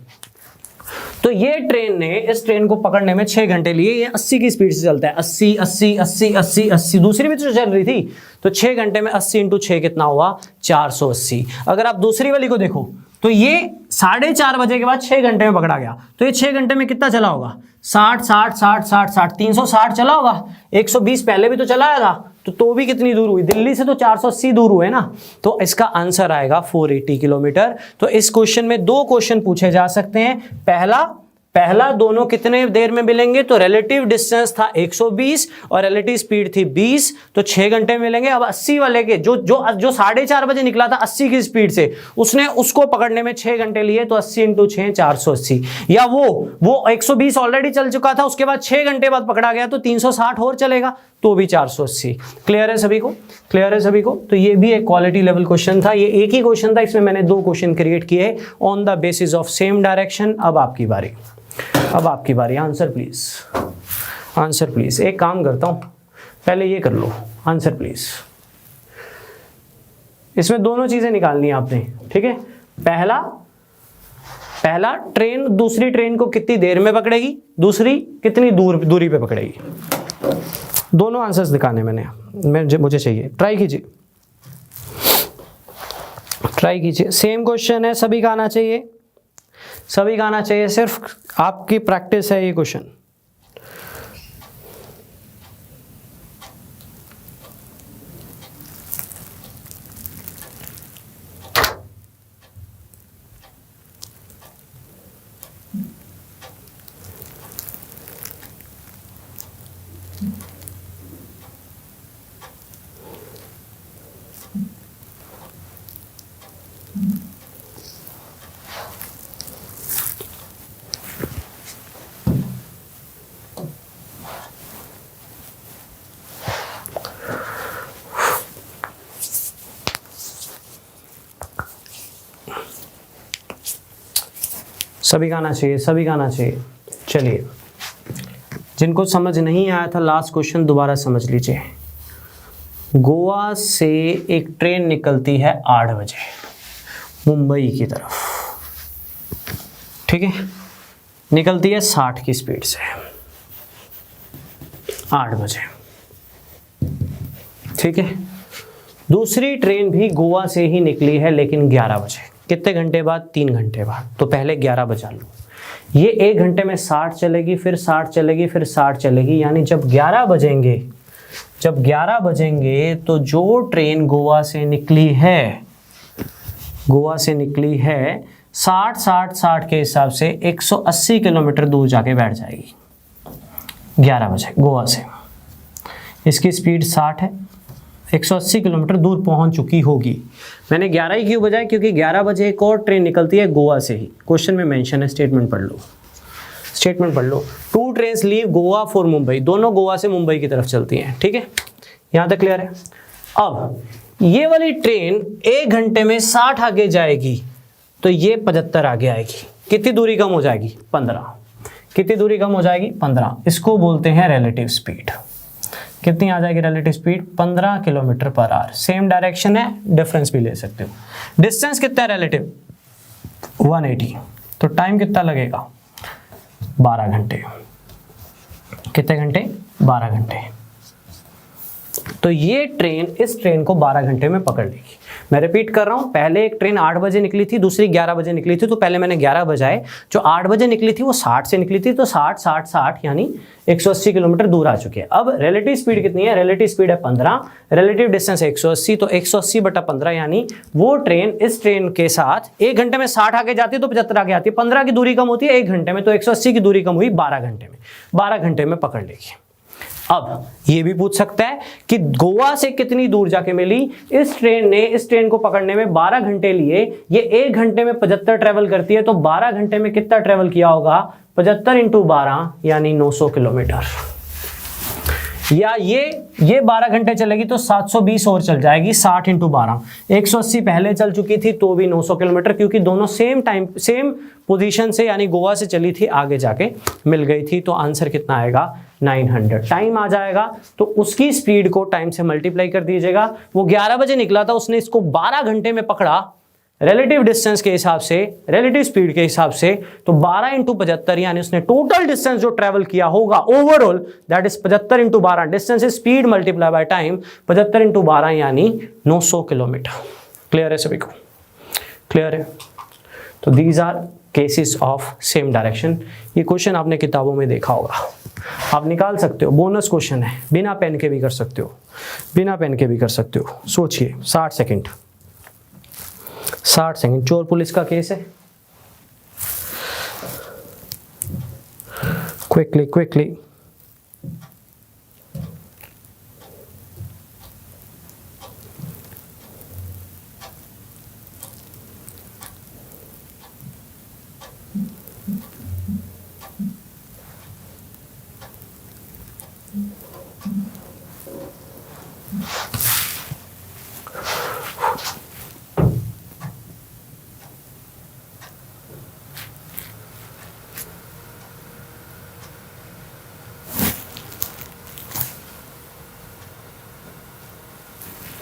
तो ये ट्रेन ने इस ट्रेन को पकड़ने में 6 घंटे लिए। ये 80 की स्पीड से चलता है, 80 80 80 80 80, दूसरी भी तो चल रही थी। तो 6 घंटे में 80 × 6 कितना हुआ? 480। अगर आप दूसरी वाली को देखो तो ये 4:30 बजे के बाद 6 घंटे में पकड़ा गया, तो ये 6 घंटे में कितना चला होगा? 60 60 60 60 60 360 चला होगा। 120 पहले भी तो चलाया था, तो भी कितनी दूर हुई? दिल्ली से तो 480 दूर हुए ना। तो इसका आंसर आएगा 480 किलोमीटर। तो इस क्वेश्चन में 2 क्वेश्चन पूछे जा सकते हैं। पहला दोनों कितने देर में मिलेंगे? तो रिलेटिव डिस्टेंस था 120 और रिलेटिव स्पीड थी 20, तो 6 घंटे में मिलेंगे। अब 80 वाले के जो 4:30 बजे निकला था 80 की स्पीड से, उसने उसको पकड़ने में 6 घंटे लिए, तो 80 × 6 480। या वो 120 ऑलरेडी चल चुका था, उसके बाद 6 घंटे बाद पकड़ा गया, तो 360 और चलेगा, तो भी 480। क्लियर है सभी को? क्लियर है सभी को? तो ये भी एक क्वालिटी लेवल क्वेश्चन था। ये एक ही क्वेश्चन था, इसमें मैंने 2 क्वेश्चन क्रिएट किए on the basis of same direction. अब आपकी बारी, अब आपकी बारी। Answer please, answer please. एक काम करता हूं, पहले ये कर लो, आंसर प्लीज। इसमें दोनों चीजें निकालनी है आपने, ठीक है। पहला ट्रेन दूसरी ट्रेन को कितनी देर में पकड़ेगी, दूसरी कितनी दूरी पे पकड़ेगी। दोनों आंसर्स दिखाने मुझे चाहिए। ट्राई कीजिए, ट्राई कीजिए। सेम क्वेश्चन है, सभी का आना चाहिए, सभी का आना चाहिए, सिर्फ आपकी प्रैक्टिस है ये क्वेश्चन। सभी का आना चाहिए, सभी का आना चाहिए। चलिए, जिनको समझ नहीं आया था लास्ट क्वेश्चन दोबारा समझ लीजिए। गोवा से एक ट्रेन निकलती है 8 बजे मुंबई की तरफ, ठीक है, निकलती है 60 की स्पीड से 8 बजे, ठीक है। दूसरी ट्रेन भी गोवा से ही निकली है लेकिन 11 बजे। कितने घंटे बाद? 3 घंटे बाद। तो पहले 11 बजा लो। ये 1 घंटे में 60 चलेगी, फिर 60 चलेगी, फिर 60 चलेगी, यानी जब 11 बजेंगे तो जो ट्रेन गोवा से निकली है 60 के हिसाब से 180 किलोमीटर दूर जाके बैठ जाएगी 11 बजे गोवा से। इसकी स्पीड 60 है, 180 किलोमीटर दूर पहुंच चुकी होगी। मैंने 11 ही क्यों बजाया? क्योंकि 11 बजे एक और ट्रेन निकलती है गोवा से ही, क्वेश्चन में मेंशन है, स्टेटमेंट पढ़ लो। 2 trains leave Goa for Mumbai, दोनों गोवा से मुंबई की तरफ चलती हैं, ठीक है, यहां तक क्लियर है। अब ये वाली ट्रेन 1 घंटे में 60 आगे जाएगी तो ये 75 आगे आएगी। कितनी दूरी कम हो जाएगी? 15। कितनी दूरी कम हो जाएगी? 15। इसको बोलते हैं रिलेटिव स्पीड। कितनी आ जाएगी relative speed? 15 kilometre per hour. Same direction है, डिफरेंस भी ले सकते हो। डिस्टेंस कितना है रिलेटिव? 180। तो टाइम कितना लगेगा? 12 घंटे। कितने घंटे? 12 घंटे। तो ये ट्रेन इस ट्रेन को 12 घंटे में पकड़ लेगी। मैं रिपीट कर रहा हूं, पहले एक ट्रेन 8 बजे निकली थी, दूसरी 11 बजे निकली थी, तो पहले मैंने 11 बजाए। जो 8 बजे निकली थी वो 60 से निकली थी, तो 60 यानी 180 किलोमीटर दूर आ चुके हैं। अब रिलेटिव स्पीड कितनी है? रिलेटिव स्पीड है 15, रिलेटिव डिस्टेंस 180, तो 180 बटा 15, यानी वो ट्रेन इस ट्रेन के साथ 1 घंटे में 60 आगे जाती है तो 75 आगे आती है। 15 की दूरी कम होती है 1 घंटे में, तो 180 की दूरी कम हुई 12 घंटे में। 12 घंटे में पकड़ लेगी। अब ये भी पूछ सकता है कि गोवा से कितनी दूर जाके मिली? इस ट्रेन को पकड़ने में 12 घंटे लिए, ये 1 घंटे में 75 ट्रेवल करती है, तो 12 घंटे में कितना ट्रेवल किया होगा? 75 इंटू 12 यानी 900 किलोमीटर। या ये 12 घंटे चलेगी तो 720 और चल जाएगी। 60 इंटू 12, 180 पहले चल चुकी थी तो भी 900 किलोमीटर, क्योंकि दोनों सेम पोजीशन से यानी गोवा से चली थी, आगे जाके मिल गई थी। तो आंसर कितना आएगा? 900। टाइम आ जाएगा तो उसकी स्पीड को टाइम से मल्टीप्लाई कर दीजिएगा। वो 11 बजे निकला था, उसने इसको 12 घंटे में पकड़ा रिलेटिव डिस्टेंस के हिसाब से, रिलेटिव स्पीड के हिसाब से, तो 12 इंटू 75 यानी उसने टोटल डिस्टेंस जो ट्रेवल किया होगा overall, that is 75 into 12, distance is speed multiply by time, 75 into 12 यानी 900 किलोमीटर। क्लियर है सभी को? क्लियर है? तो these are cases of same direction. ये क्वेश्चन आपने किताबों में देखा होगा, आप निकाल सकते हो, बोनस क्वेश्चन है, बिना पेन के भी कर सकते हो, बिना पेन के भी कर सकते हो। सोचिए, 60 सेकंड, चोर पुलिस का केस है। क्विकली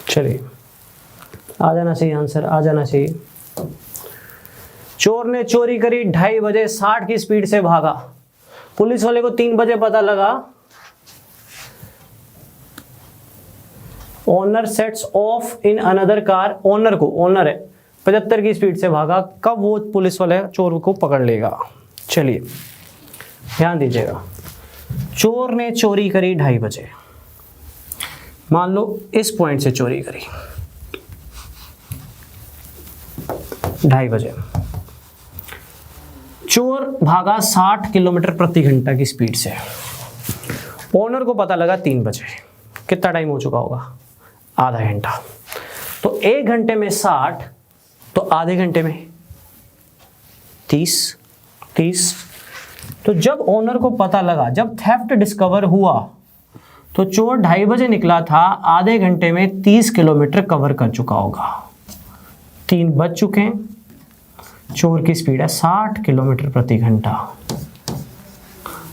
चलिए, आ जाना चाहिए आंसर, आ जाना चाहिए। चोर ने चोरी करी 2:30 बजे, 60 की स्पीड से भागा। पुलिस वाले को 3 बजे पता लगा। Owner sets of in another car, owner है, 75 की स्पीड से भागा, कब वो पुलिस वाले चोर को पकड़ लेगा? चलिए ध्यान दीजिएगा, चोर ने चोरी करी 2:30 बजे, मान लो इस पॉइंट से चोरी करी 2:30 बजे, चोर भागा 60 किलोमीटर प्रति घंटा की स्पीड से, ओनर को पता लगा 3 बजे, कितना टाइम हो चुका होगा? आधा घंटा। तो 1 घंटे में 60, तो आधे घंटे में 30। तो जब ओनर को पता लगा, जब थेफ्ट डिस्कवर हुआ, तो चोर 2:30 बजे निकला था, आधे घंटे में 30 किलोमीटर कवर कर चुका होगा। 3 बज चुके हैं, चोर की स्पीड है 60 किलोमीटर प्रति घंटा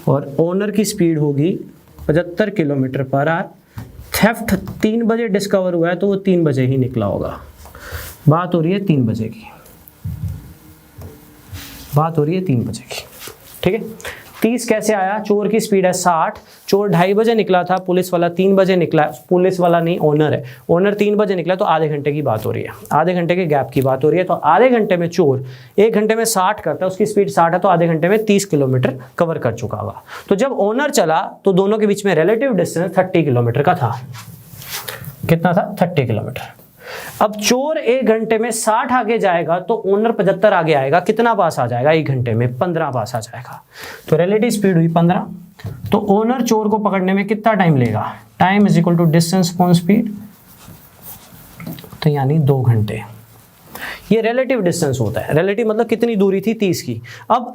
और ओनर की स्पीड होगी 75 किलोमीटर पर आवर। थेफ्ट 3 बजे डिस्कवर हुआ है, तो वो 3 बजे ही निकला होगा। बात हो रही है 3 बजे की, बात हो रही है 3 बजे की, ठीक है। 30 कैसे आया? चोर की स्पीड है 60, चोर 2:30 बजे निकला था, पुलिस वाला 3 बजे निकला, पुलिस वाला नहीं ओनर है, ओनर 3 बजे निकला, तो आधे घंटे की बात हो रही है, आधे घंटे के गैप की बात हो रही है। तो आधे घंटे में चोर 1 घंटे में 60 करता है, उसकी स्पीड 60 है, तो आधे घंटे में 30 किलोमीटर कवर कर चुका होगा। तो जब ओनर चला तो दोनों के बीच में रिलेटिव डिस्टेंस 30 किलोमीटर का था। कितना था? 30 किलोमीटर। अब चोर 1 घंटे में 60 आगे जाएगा, तो ओनर 75 आगे आएगा, कितना पास आ जाएगा? 1 घंटे में 15 पास आ जाएगा। तो रिलेटिव स्पीड हुई 15। तो ओनर चोर को पकड़ने में कितना टाइम लेगा? Time is equal to distance upon speed, तो यानी 2 घंटे। ये रिलेटिव डिस्टेंस होता है। रिलेटिव मतलब कितनी दूरी थी? 30 की। अब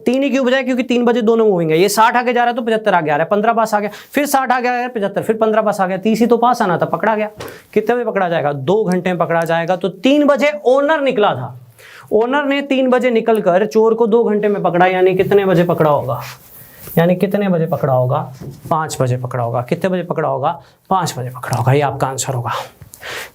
3 ही क्यों बजाय? क्योंकि 3 बजे दोनों मूविंग है। ये 60 आगे जा रहा है तो 75 आगे आ रहा है, 15 पास आ गया, फिर 60 आगे आ गया 75, फिर 15 पास आ गया, 30 ही तो पास आना था, पकड़ा गया। कितने बजे पकड़ा जाएगा? 2 घंटे में पकड़ा जाएगा। तो 3 बजे ओनर निकला था, ओनर ने 3 बजे निकलकर चोर को 2 घंटे में पकड़ा, यानी कितने बजे पकड़ा होगा? यानी कितने बजे पकड़ा होगा? 5 बजे पकड़ा होगा। कितने बजे पकड़ा होगा? 5 बजे पकड़ा होगा। ये आपका आंसर होगा।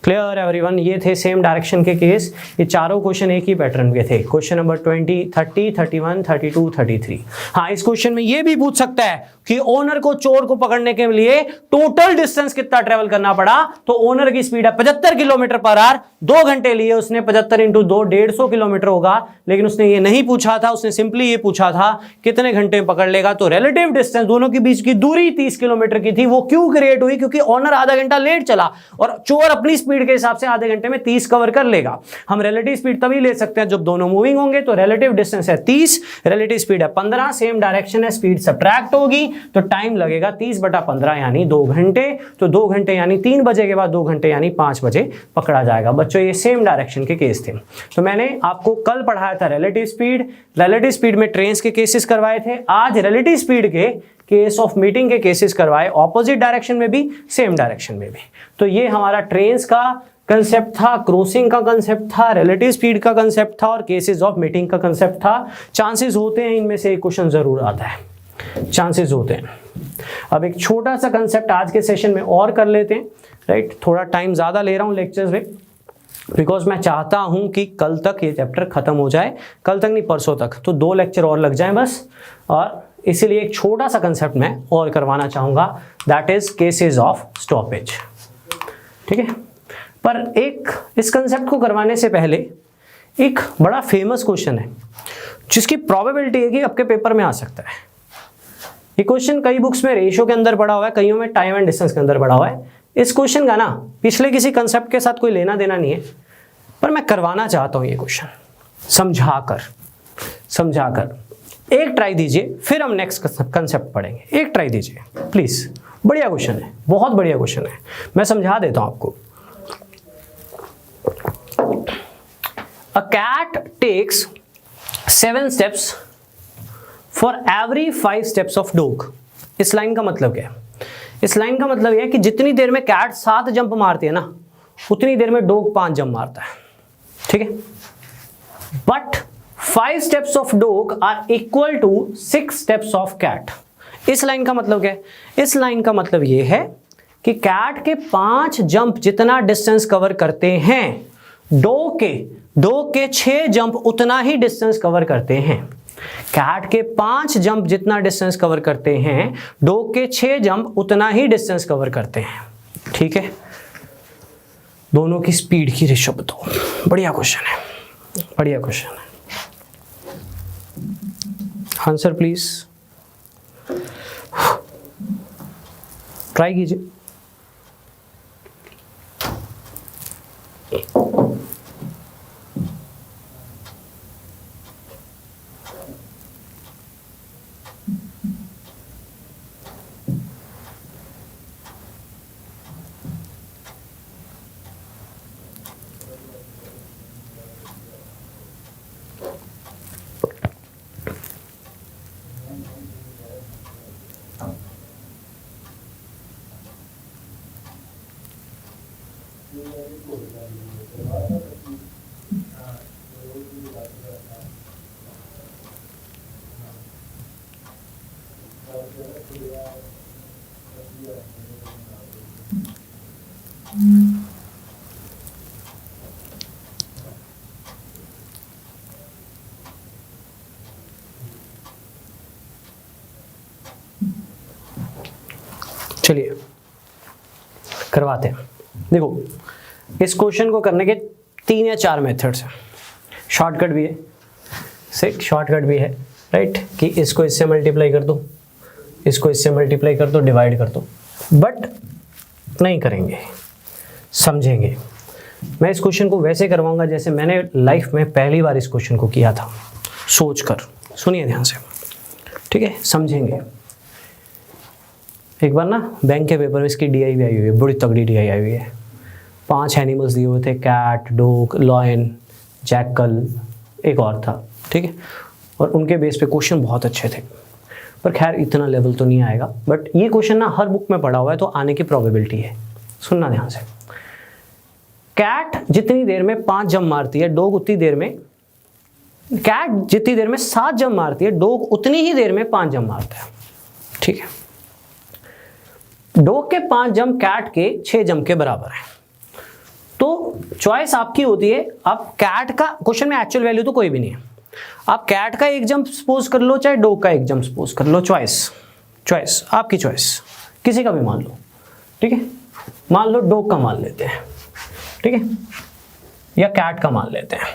Clear everyone? ये थे सेम डायरेक्शन के केस। ये चारों क्वेश्चन एक ही पैटर्न के थे। Question number 20, 30, 31, 32, 33। हाँ, इस क्वेश्चन में ये भी पूछ सकता है कि ओनर को चोर को पकड़ने के लिए टोटल डिस्टेंस कितना ट्रेवल करना पड़ा। तो ओनर की स्पीड है 75 किलोमीटर पर आवर, 2 घंटे लिए उसने, 75 × 2 150 किलोमीटर होगा। लेकिन उसने ये नहीं पूछा था, उसने सिंपली ये पूछा था कितने घंटे में पकड़ लेगा। तो रिलेटिव डिस्टेंस, दोनों के बीच की दूरी 30 किलोमीटर की थी। वो क्यों क्रिएट हुई? क्योंकि ओनर आधा घंटा लेट चला और चोर अपनी स्पीड के हिसाब से आधे घंटे में 30 कवर कर लेगा। हम रिलेटिव स्पीड तभी ले सकते हैं जब दोनों मूविंग होंगे। तो रिलेटिव डिस्टेंस है 30, रिलेटिव स्पीड है 15, सेम डायरेक्शन है, स्पीड सब्ट्रैक्ट होगी तो टाइम लगेगा 30/15 यानी 2 घंटे। तो 2 घंटे यानी 3 बजे के बाद 2 घंटे यानी 5 बजे पकड़ा जाएगा। बच्चों ये सेम डायरेक्शन के केस थे। तो मैंने आपको कल पढ़ाया था रिलेटिव स्पीड में ट्रेन्स के केसेस करवाए थे। आज रिलेटिव स्पीड के केस ऑफ मीटिंग के केसेस करवाए, ऑपोजिट डायरेक्शन में भी, सेम डायरेक्शन में भी। तो ये हमारा ट्रेन्स का कंसेप्ट था, क्रॉसिंग का कंसेप्ट था, रिलेटिव स्पीड का कंसेप्ट था और केसेस ऑफ मीटिंग का कंसेप्ट था। चांसेस होते हैं इनमें से एक क्वेश्चन जरूर आता है, चांसेस होते हैं। अब एक छोटा सा कंसेप्ट आज के सेशन में और कर लेते हैं, राइट। थोड़ा टाइम ज़्यादा ले रहा हूँ लेक्चर्स में, बिकॉज मैं चाहता हूँ कि कल तक ये चैप्टर खत्म हो जाए, कल तक नहीं परसों तक, तो 2 लेक्चर और लग जाएं बस। और इसीलिए एक छोटा सा कंसेप्ट मैं और करवाना चाहूँगा, that is cases of stoppage, ठीक है। पर एक इस कंसेप्ट को करवाने से पहले एक बड़ा फेमस क्वेश्चन है जिसकी प्रोबेबिलिटी है कि आपके पेपर में आ सकता है। ये क्वेश्चन कई बुक्स में रेशियो के अंदर पढ़ा हुआ है, कईयों में टाइम एंड डिस्टेंस के अंदर पढ़ा हुआ है। इस क्वेश्चन का ना पिछले किसी कंसेप्ट के साथ कोई लेना देना नहीं है, पर मैं करवाना चाहता हूँ ये क्वेश्चन समझाकर। एक ट्राई दीजिए, फिर हम नेक्स्ट कंसेप्ट पढ़ेंगे। एक ट्राई दीजिए प्लीज, बढ़िया क्वेश्चन है, बहुत बढ़िया क्वेश्चन है। मैं समझा देता हूं आपको। A cat takes 7 steps for every 5 steps of dog। इस लाइन का मतलब क्या है? इस लाइन का मतलब यह है कि जितनी देर में कैट 7 जंप मारती है ना, उतनी देर में डॉग 5 जंप मारता है, ठीक है। But 5 steps of dog are equal to 6 steps of cat। इस लाइन का मतलब क्या है? इस लाइन का मतलब यह है कि कैट के 5 जंप जितना डिस्टेंस कवर करते हैं, डॉग के 6 जंप उतना ही डिस्टेंस कवर करते हैं। कैट के 5 जंप जितना डिस्टेंस कवर करते हैं, डॉग के 6 जंप उतना ही डिस्टेंस कवर करते हैं, ठीक है। दोनों की स्पीड की रेशियो बताओ, बढ़िया क्वेश्चन है। बढ़िया क्वेश्चन है। आंसर प्लीज, ट्राई कीजिए। चलिए करवाते हैं। देखो, इस क्वेश्चन को करने के 3 या 4 मेथड्स हैं। शॉर्टकट भी है, शॉर्टकट भी है, राइट, कि इसको इससे मल्टीप्लाई कर दो, इसको इससे मल्टीप्लाई कर दो, डिवाइड कर दो, बट नहीं करेंगे, समझेंगे। मैं इस क्वेश्चन को वैसे करवाऊंगा जैसे मैंने लाइफ में पहली बार इस क्वेश्चन को किया था, सोचकर। सुनिए ध्यान से, ठीक है, समझेंगे। एक बार ना बैंक के पेपर में इसकी डीआई भी आई हुई है, बड़ी तगड़ी डीआई आई हुई है। 5 एनिमल्स दिए हुए थे, कैट, डॉग, लॉयन, जैकल, एक और था, ठीक है, और उनके बेस पे क्वेश्चन बहुत अच्छे थे। पर खैर इतना लेवल तो नहीं आएगा, बट ये क्वेश्चन ना हर बुक में पढ़ा हुआ है, तो आने की प्रोबेबिलिटी है। सुनना ध्यान से। कैट जितनी देर में 5 जंप मारती है, डॉग उतनी देर में, कैट जितनी देर में 7 जंप मारती है, डॉग उतनी ही देर में 5 जंप मारता है, ठीक है। डॉग के 5 जंप कैट के 6 जंप के बराबर है। तो चॉइस आपकी होती है। अब कैट का क्वेश्चन में एक्चुअल वैल्यू तो कोई भी नहीं है, आप कैट का 1 जंप सपोज कर लो, चाहे डॉग का 1 जंप सपोज कर लो, चॉइस आपकी चॉइस, किसी का भी मान लो, ठीक है। मान लो डॉग का मान लेते हैं, ठीक है, या कैट का मान लेते हैं।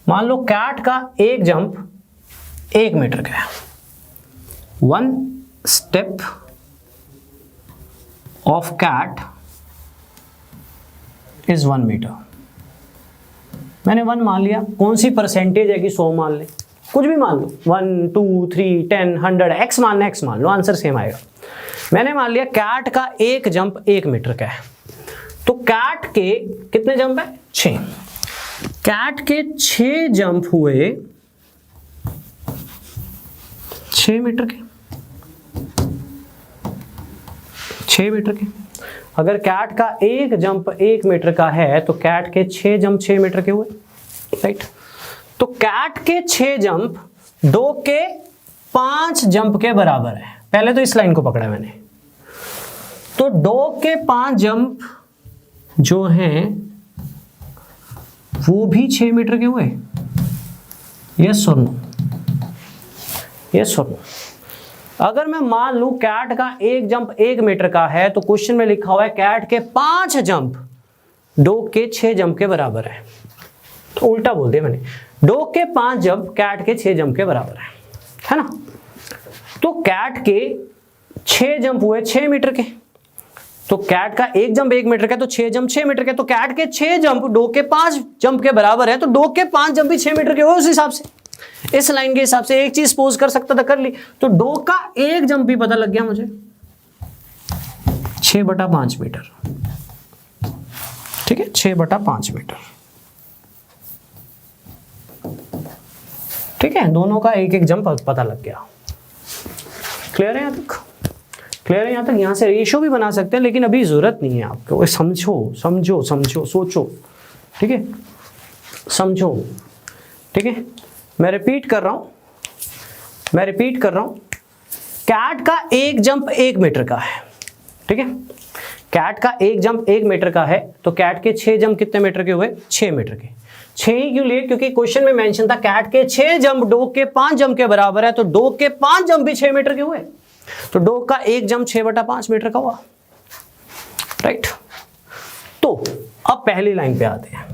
मान लो कैट का 1 जंप 1 मीटर का है, 1 step of cat is 1 metre. मैंने 1 मान लिया, कौन सी परसेंटेज है कि 100 मान ले, कुछ भी मान लो, 1 2 3 10 100, एक्स मानना एक्स मान लो, आंसर सेम आएगा। मैंने मान लिया कैट का 1 जंप 1 मीटर का है, तो कैट के कितने जंप है? 6। कैट के 6 जंप हुए 6 मीटर के, 6 मीटर के। अगर कैट का 1 जंप 1 मीटर का है तो कैट के 6 जंप 6 मीटर के हुए, राइट। तो कैट के 6 जंप डॉग के 5 जंप के बराबर है। पहले तो इस लाइन को पकड़ा मैंने, तो डॉग के 5 जंप जो हैं वो भी 6 मीटर के हुए, यस और नो, यस और नो। अगर मैं मान लूं कैट का 1 जंप 1 मीटर का है, तो क्वेश्चन में लिखा हुआ है कैट के 5 जंप डॉग के 6 जंप के बराबर है। तो उल्टा बोल दिया मैंने, डॉग के 5 जंप कैट के 6 जंप के बराबर है ना। तो कैट के 6 जंप हुए 6 मीटर के, तो कैट का 1 जंप 1 मीटर का, तो 6 जंप 6 मीटर के, तो कैट के 6 जंप डॉग के 5 जंप के बराबर है, तो डॉग के 5 जंप भी 6 मीटर के हुए। उस हिसाब से, इस लाइन के हिसाब से एक चीज सपोज कर सकता था, कर ली। तो डॉग का 1 जंप भी पता लग गया मुझे, 6/5 मीटर, ठीक है, 6/5 मीटर, ठीक है। दोनों का 1-1 जंप पता लग गया। क्लियर है यहाँ तक? क्लियर है यहाँ तक? यहाँ से रेशियो भी बना सकते हैं, लेकिन अभी जरूरत नहीं है आपको। समझो समझो समझो, सोचो, ठीक है, समझो, ठीक है। मैं रिपीट कर रहा हूं, कैट का 1 जंप 1 मीटर का है, ठीक है। कैट का 1 जंप 1 मीटर का है, तो कैट के 6 जंप कितने मीटर के हुए? 6 मीटर के। 6 ही क्यों लिए? क्योंकि क्वेश्चन में मेंशन था कैट के 6 जंप डॉग के 5 जंप के बराबर है, तो डॉग के 5 जंप भी 6 मीटर के हुए, तो डॉग का 1 जंप 6/5 मीटर का हुआ, राइट। तो अब पहली लाइन पे आते हैं।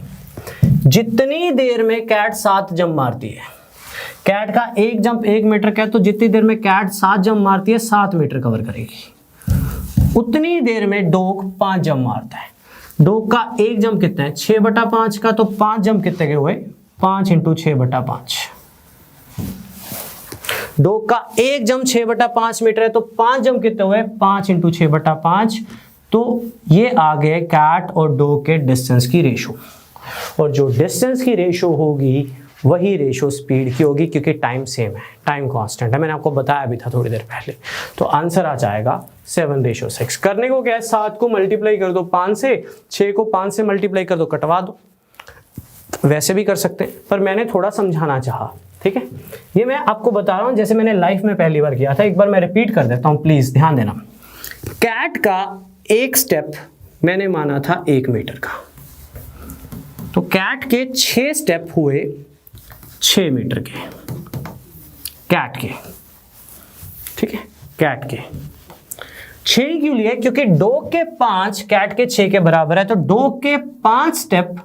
जितनी देर में कैट 7 जंप मारती है, कैट का एक जंप 1 मीटर का है, तो जितनी देर में कैट 7 जंप मारती है 7 मीटर कवर करेगी। उतनी देर में डॉग 5 जंप मारता है। डॉग का एक जंप कितना है 6/5 का, तो 5 जंप कितने के हुए 5 × 6/5। डॉग का एक जंप 6/5 मीटर है, तो 5 जंप कितने हुए 5 × 6/5। तो ये आ गए कैट और डॉग के डिस्टेंस की रेशो, और जो डिस्टेंस की रेशो होगी वही रेशो स्पीड की होगी, क्योंकि टाइम सेम है, टाइम कांस्टेंट है, मैंने आपको बताया भी था थोड़ी देर पहले। तो आंसर आ जाएगा 7:6। करने को क्या है, 7 को मल्टीप्लाई कर दो 5 से, 6 को 5 से मल्टीप्लाई कर दो, कटवा दो। वैसे भी कर सकते हैं, पर मैंने थोड़ा समझाना चाहा, ठीक है। ये मैं आपको बता रहा हूं जैसे मैंने लाइफ में पहली बार किया था। एक बार मैं रिपीट कर देता हूं, प्लीज ध्यान देना। कैट का एक स्टेप मैंने माना था 1 मीटर का, तो कैट के 6 स्टेप हुए 6 मीटर के, कैट के, ठीक है। कैट के 6 क्यों लिए, क्योंकि डॉग के 5 कैट के 6 के बराबर है, तो डॉग के 5 स्टेप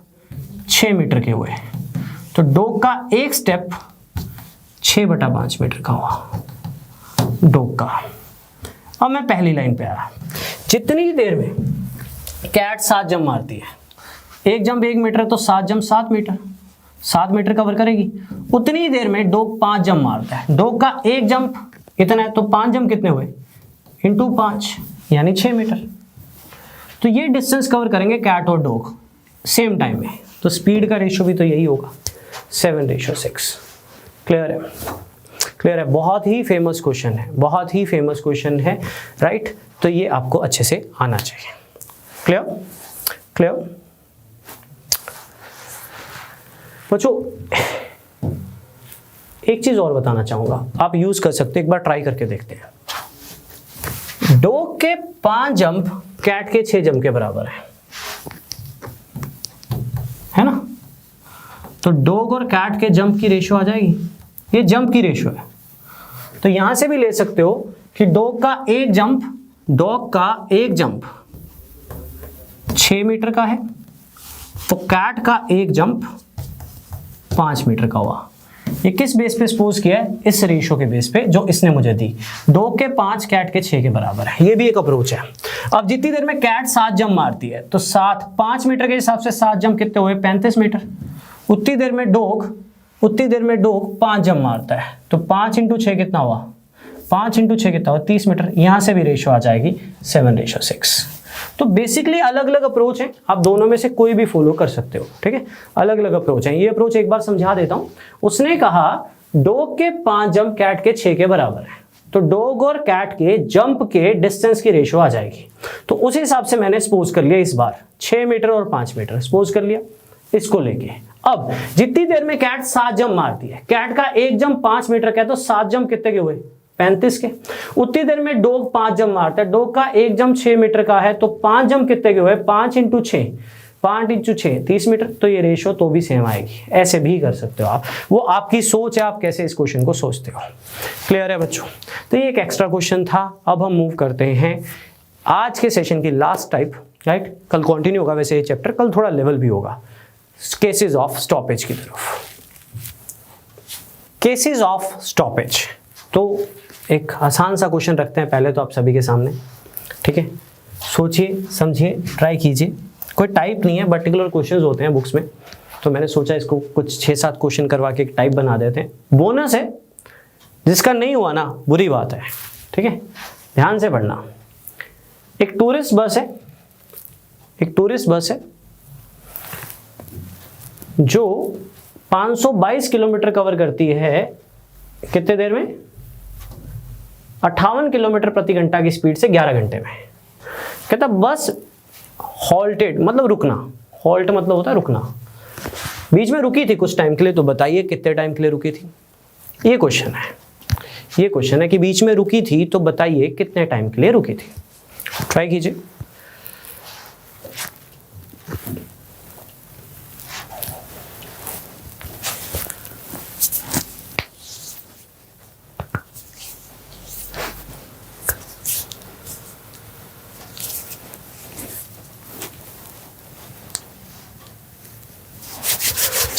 6 मीटर के हुए, तो डॉग का एक स्टेप 6/5 मीटर का हुआ डॉग का। अब मैं पहली लाइन पे आया, जितनी देर में कैट 7 जंप मारती है, एक जंप 1 मीटर है, तो 7 जंप 7 मीटर, 7 मीटर कवर करेगी। उतनी देर में डॉग 5 जंप मारता है, डॉग का एक जंप इतना है, तो 5 जंप कितने हुए × 5 यानी 6 मीटर। तो ये डिस्टेंस कवर करेंगे कैट और डॉग सेम टाइम में, तो स्पीड का रेशो भी तो यही होगा 7:6। क्लियर है, क्लियर है। बहुत ही फेमस क्वेश्चन है, बहुत ही फेमस क्वेश्चन है, राइट। तो ये आपको अच्छे से आना चाहिए। क्लियर, क्लियर बच्चों। एक चीज और बताना चाहूंगा, आप यूज कर सकते हैं, एक बार ट्राई करके देखते हैं। डॉग के 5 जंप कैट के 6 जंप के बराबर है ना। तो डॉग और कैट के जंप की रेशो आ जाएगी, ये जंप की रेशो है। तो यहां से भी ले सकते हो कि डॉग का एक जंप 6 मीटर का है, तो कैट का एक जंप 5 मीटर का हुआ। ये किस बेस पे सपोज किया है, इस रेशो के बेस पे जो इसने मुझे दी। डॉग के 5 कैट के 6 के बराबर है, ये भी एक अप्रोच है। अब जितनी देर में कैट 7 जंप मारती है, तो 5 मीटर के हिसाब से 7 जंप कितने हुए 35 मीटर। उतनी देर में डॉग 5 जंप मारता है, तो 5 × 6 कितना हुआ 5 × 6 कितना हुआ 30 मीटर। यहां से भी रेशो आ जाएगी 7:6। तो बेसिकली अलग अलग अप्रोच है, आप दोनों में से कोई भी फॉलो कर सकते हो, ठीक है। अलग अलग अप्रोच है। ये अप्रोच एक बार समझा देता हूं। उसने कहा डॉग के 5 जंप कैट के 6 के बराबर है, तो डॉग और कैट के जंप के डिस्टेंस की रेशो आ जाएगी। तो उस हिसाब से मैंने सपोज कर लिया, इस बार 6 मीटर और 5 मीटर सपोज कर लिया इसको लेके। अब जितनी देर में कैट 7 जंप मारती है, कैट का एक जंप 5 मीटर का है, तो 7 जंप कितने के हुए 35 के। उतनी देर में डॉग 5 जंप मारता है, डॉग का एक जंप 6 मीटर का है, तो 5 जंप कितने के हुए 5 × 6 30 मीटर। तो ये रेशो तो भी सेम आएगी, ऐसे भी कर सकते हो आप, वो आपकी सोच है, आप कैसे इस क्वेश्चन को सोचते हो। क्लियर है बच्चों। तो ये एक एक्स्ट्रा क्वेश्चन था। अब हम मूव करते हैं आज के सेशन की लास्ट टाइप, राइट। कल कंटिन्यू होगा वैसे ये चैप्टर, कल थोड़ा लेवल भी होगा, केसेस ऑफ स्टॉपेज की तरफ। केसेस ऑफ स्टॉपेज, तो एक आसान सा क्वेश्चन रखते हैं पहले तो आप सभी के सामने, ठीक है। सोचिए, समझिए, ट्राई कीजिए। कोई टाइप नहीं है, पर्टिकुलर क्वेश्चंस होते हैं बुक्स में, तो मैंने सोचा इसको कुछ 6-7 क्वेश्चन करवा के एक टाइप बना देते हैं। बोनस है, जिसका नहीं हुआ ना बुरी बात है, ठीक है। ध्यान से पढ़ना। एक टूरिस्ट बस है जो 522 किलोमीटर कवर करती है कितने देर में 58 किलोमीटर प्रति घंटा की स्पीड से 11 घंटे में। कहता बस हॉल्टेड मतलब रुकना, हॉल्ट मतलब होता है रुकना, बीच में रुकी थी कुछ टाइम के लिए, तो बताइए कितने टाइम के लिए रुकी थी। ये क्वेश्चन है कि बीच में रुकी थी, तो बताइए कितने टाइम के लिए रुकी थी। ट्राई कीजिए।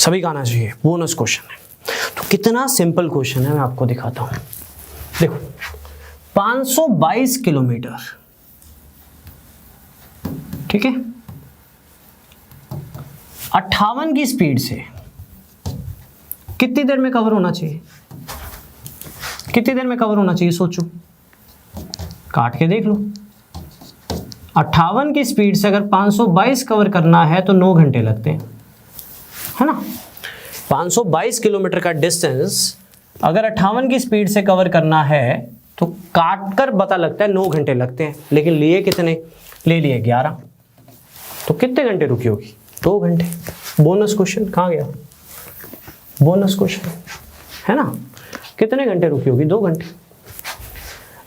सभी का आना चाहिए, बोनस क्वेश्चन है। तो कितना सिंपल क्वेश्चन है मैं आपको दिखाता हूं। देखो 522 किलोमीटर, ठीक है, 58 की स्पीड से कितनी देर में कवर होना चाहिए? कितनी देर में कवर होना चाहिए सोचो, काट के देख लो। 58 की स्पीड से अगर 522 कवर करना है तो 9 घंटे लगते हैं, है ना। 522 किलोमीटर का डिस्टेंस अगर 58 की स्पीड से कवर करना है तो काट कर पता लगता है 9 घंटे लगते हैं, लेकिन लिए कितने? ले लिए 11। तो कितने घंटे रुकी होगी? 2 घंटे। बोनस क्वेश्चन कहाँ गया? बोनस क्वेश्चन है ना। कितने घंटे रुकी होगी? 2 घंटे।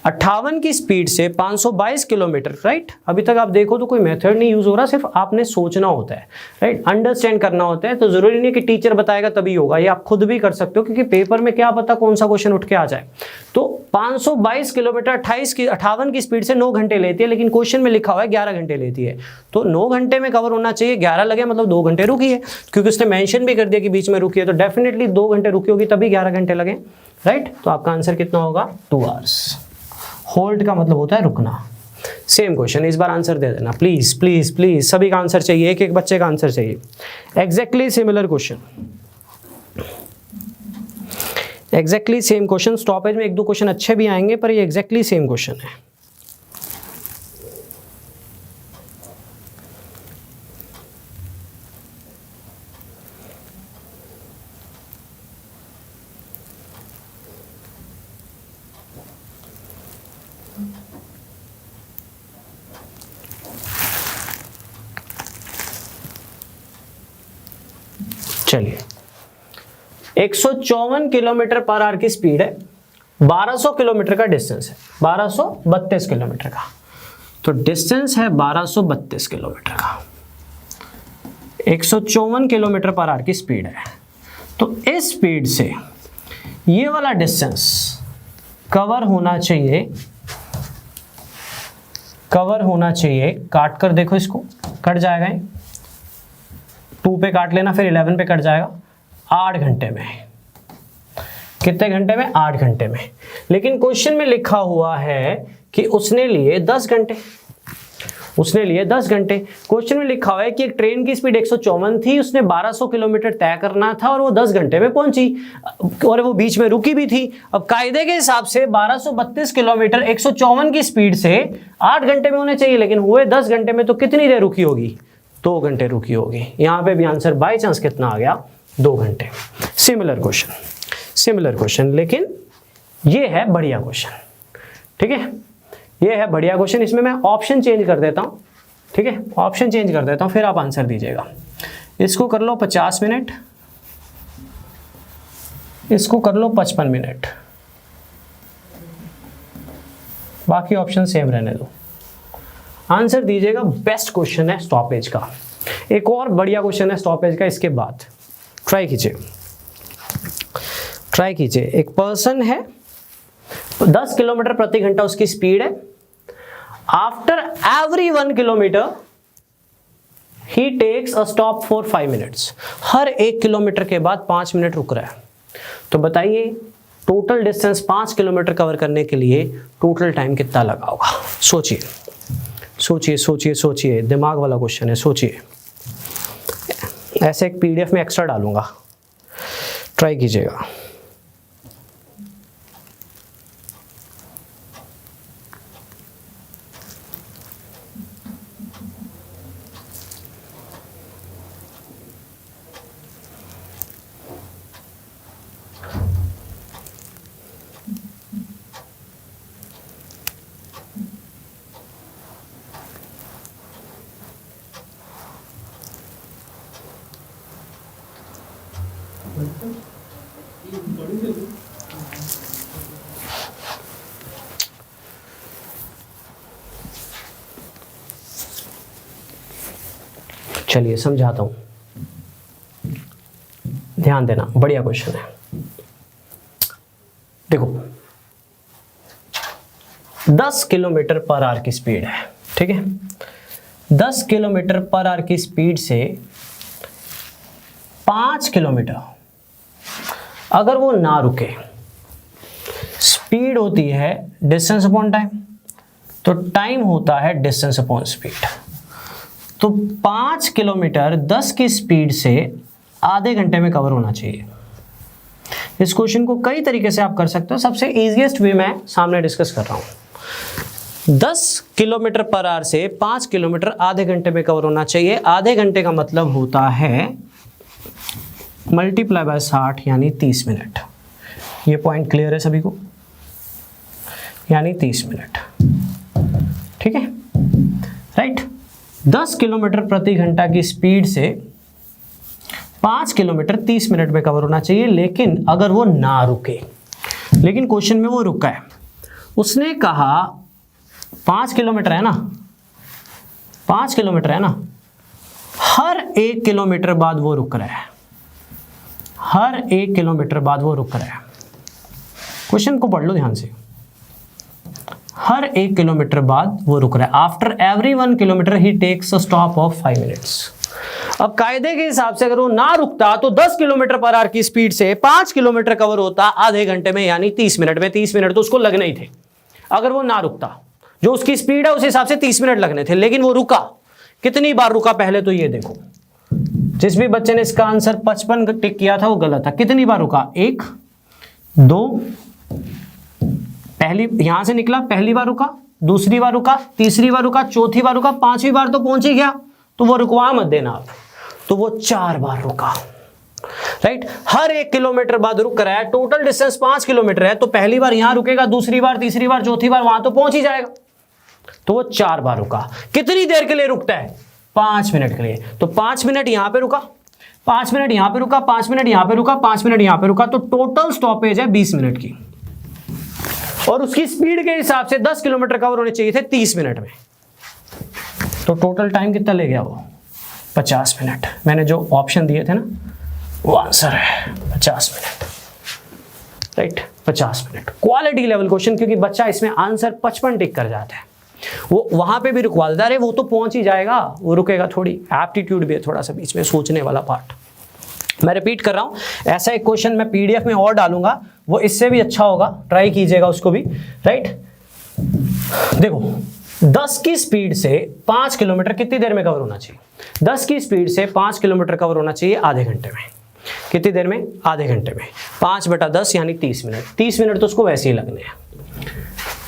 58 की स्पीड से 522 किलोमीटर, राइट। अभी तक आप देखो तो कोई मेथड नहीं यूज हो रहा, सिर्फ आपने सोचना होता है, राइट, अंडरस्टैंड करना होता है। तो जरूरी नहीं कि टीचर बताएगा तभी होगा, ये आप खुद भी कर सकते हो, क्योंकि पेपर में क्या पता कौन सा क्वेश्चन उठ के आ जाए। तो 522 किलोमीटर 58 की स्पीड से 9 घंटे लेती है, लेकिन क्वेश्चन में लिखा हुआ है 11 घंटे लेती है। तो 9 घंटे में कवर होना चाहिए, 11 लगे मतलब 2 घंटे रुकी है, क्योंकि उसने मेंशन भी कर दिया कि बीच में रुकी है, तो डेफिनेटली 2 घंटे रुकी होगी तभी 11 घंटे लगे, राइट। तो आपका आंसर कितना होगा? 2 आवर्स। होल्ड का मतलब होता है रुकना। सेम क्वेश्चन, इस बार आंसर दे देना प्लीज प्लीज प्लीज, सभी का आंसर चाहिए, एक एक बच्चे का आंसर चाहिए। Exactly similar question, exactly same question. Stoppage में 1-2 क्वेश्चन अच्छे भी आएंगे, पर ये एग्जैक्टली सेम क्वेश्चन है। चलिए 154 किलोमीटर पर आवर की स्पीड है, 1200 किलोमीटर का डिस्टेंस है, 1232 किलोमीटर का। तो डिस्टेंस है 1232 किलोमीटर का, 154 किलोमीटर पर आवर की स्पीड है। तो इस स्पीड से ये वाला डिस्टेंस कवर होना चाहिए, कवर होना चाहिए, काट कर देखो इसको, कट जाएगा, 2 पे काट लेना, फिर 11 पे कट जाएगा, 8 घंटे में। कितने घंटे में? 8 घंटे में। लेकिन क्वेश्चन में लिखा हुआ है कि उसने लिए 10 घंटे, उसने लिए 10 घंटे। क्वेश्चन में लिखा हुआ है कि एक ट्रेन की स्पीड 154 थी, उसने 1200 किलोमीटर तय करना था और वो 10 घंटे में पहुंची, और वो बीच में रुकी भी थी। अब कायदे के हिसाब से 1232 किलोमीटर 154 की स्पीड से 8 घंटे में होने चाहिए, लेकिन हुए 10 घंटे में। तो कितनी देर रुकी होगी? 2 घंटे रुकी होगी। यहां पे भी आंसर बाय चांस कितना आ गया? 2 घंटे। सिमिलर क्वेश्चन, सिमिलर क्वेश्चन, लेकिन ये है बढ़िया क्वेश्चन, ठीक है, ये है बढ़िया क्वेश्चन। इसमें मैं ऑप्शन चेंज कर देता हूं, ठीक है, ऑप्शन चेंज कर देता हूं, फिर आप आंसर दीजिएगा। इसको कर लो 50 मिनट, इसको कर लो 55 मिनट, बाकी ऑप्शन सेम रहने दो। आंसर दीजिएगा। बेस्ट क्वेश्चन है स्टॉपेज का। एक और बढ़िया क्वेश्चन है स्टॉपेज का, इसके बाद ट्राई कीजिए, ट्राई कीजिए। एक पर्सन है, 10 किलोमीटर प्रति घंटा उसकी स्पीड है। After every 1 kilometre he takes a stop for 5 minutes. हर 1 किलोमीटर के बाद 5 मिनट रुक रहा है। तो बताइए टोटल डिस्टेंस 5 किलोमीटर कवर करने के लिए टोटल टाइम कितना लगा होगा? सोचिए सोचिए सोचिए सोचिए, दिमाग वाला क्वेश्चन है, सोचिए। ऐसे एक पीडीएफ में एक्स्ट्रा डालूंगा, ट्राई कीजिएगा। चलिए समझाता हूं, ध्यान देना, बढ़िया क्वेश्चन है। देखो 10 किलोमीटर पर आवर की स्पीड है, ठीक है, 10 किलोमीटर पर आवर की स्पीड से 5 किलोमीटर अगर वो ना रुके, स्पीड होती है डिस्टेंस अपॉन टाइम, तो टाइम होता है डिस्टेंस अपॉन स्पीड। तो 5 किलोमीटर 10 की स्पीड से आधे घंटे में कवर होना चाहिए। इस क्वेश्चन को कई तरीके से आप कर सकते हो, सबसे इजीएस्ट वे मैं सामने डिस्कस कर रहा हूं। 10 किलोमीटर पर आवर से 5 किलोमीटर आधे घंटे में कवर होना चाहिए। आधे घंटे का मतलब होता है मल्टीप्लाई बाय 60 यानी 30 मिनट। ये पॉइंट क्लियर है सभी को? यानी 30 मिनट, ठीक है, राइट। 10 किलोमीटर प्रति घंटा की स्पीड से 5 किलोमीटर 30 मिनट में कवर होना चाहिए, लेकिन अगर वो ना रुके। लेकिन क्वेश्चन में वो रुका है, उसने कहा 5 किलोमीटर है ना, 5 किलोमीटर है ना, हर 1 किलोमीटर बाद वो रुक रहा है, हर 1 किलोमीटर बाद वो रुक रहा है। क्वेश्चन को पढ़ लो ध्यान से। हर 1 किलोमीटर बाद वो रुक रहा है। After every 1 kilometre he takes a stop of 5 minutes. अब कायदे के हिसाब से अगर वो ना रुकता तो 10 किलोमीटर पर आवर की स्पीड से 5 किलोमीटर कवर होता आधे घंटे में यानी 30 मिनट में। 30 मिनट तो उसको लगने ही थे अगर वो ना रुकता। जो उसकी स्पीड है उस हिसाब से 30 मिनट लगने थे, लेकिन वो रुका। कितनी बार रुका पहले तो ये देखो। जिस भी बच्चे ने इसका आंसर 55 टिक किया था वो गलत था। कितनी बार रुका? 1 2, पहली यहां से निकला, पहली बार रुका, दूसरी बार रुका, तीसरी बार रुका, चौथी बार रुका, 5वीं बार तो पहुंच ही गया, तो वो रुकवा मत देना आप। तो वो 4 बार रुका, राइट। हर 1 किलोमीटर बाद रुक रहा है। टोटल डिस्टेंस 5 किलोमीटर है, तो पहली बार यहां रुकेगा, दूसरी बार, तीसरी बार, चौथी बार वहां तो पहुंच ही जाएगा। तो वो 4 बार रुका। कितनी देर के लिए रुकता है? 5 मिनट के लिए। तो 5 मिनट यहां पे रुका, 5 मिनट यहां पे रुका, 5 मिनट यहां पे रुका, 5 मिनट यहां पे रुका, तो टोटल स्टॉपेज है 20 मिनट की। और उसकी स्पीड के हिसाब से 10 किलोमीटर कवर होने चाहिए थे 30 मिनट में। तो टोटल टाइम कितना ले गया वो? 50 मिनट। मैंने जो ऑप्शन दिए थे ना वो आंसर है 50 minute, right. 50 minute quality level question, क्योंकि बच्चा इसमें आंसर 55 टिक कर जाता है। वो वहां पे भी रुकवा देता है, अरे वो तो पहुंच ही जाएगा, वो रुकेगा थोड़ी। एप्टीट्यूड भी है थोड़ा सा बीच में, सोचने वाला पार्ट। मैं रिपीट कर रहा हूं, ऐसा एक क्वेश्चन मैं पीडीएफ में और डालूंगा, वो इससे भी अच्छा होगा, ट्राई कीजिएगा उसको भी, राइट। देखो 10 की स्पीड से 5 किलोमीटर कितनी देर में कवर होना चाहिए? 10 की स्पीड से 5 किलोमीटर कवर होना चाहिए आधे घंटे में। कितनी देर में? आधे घंटे में। 5/10 यानी 30 मिनट। 30 मिनट तो उसको वैसे ही लगने हैं।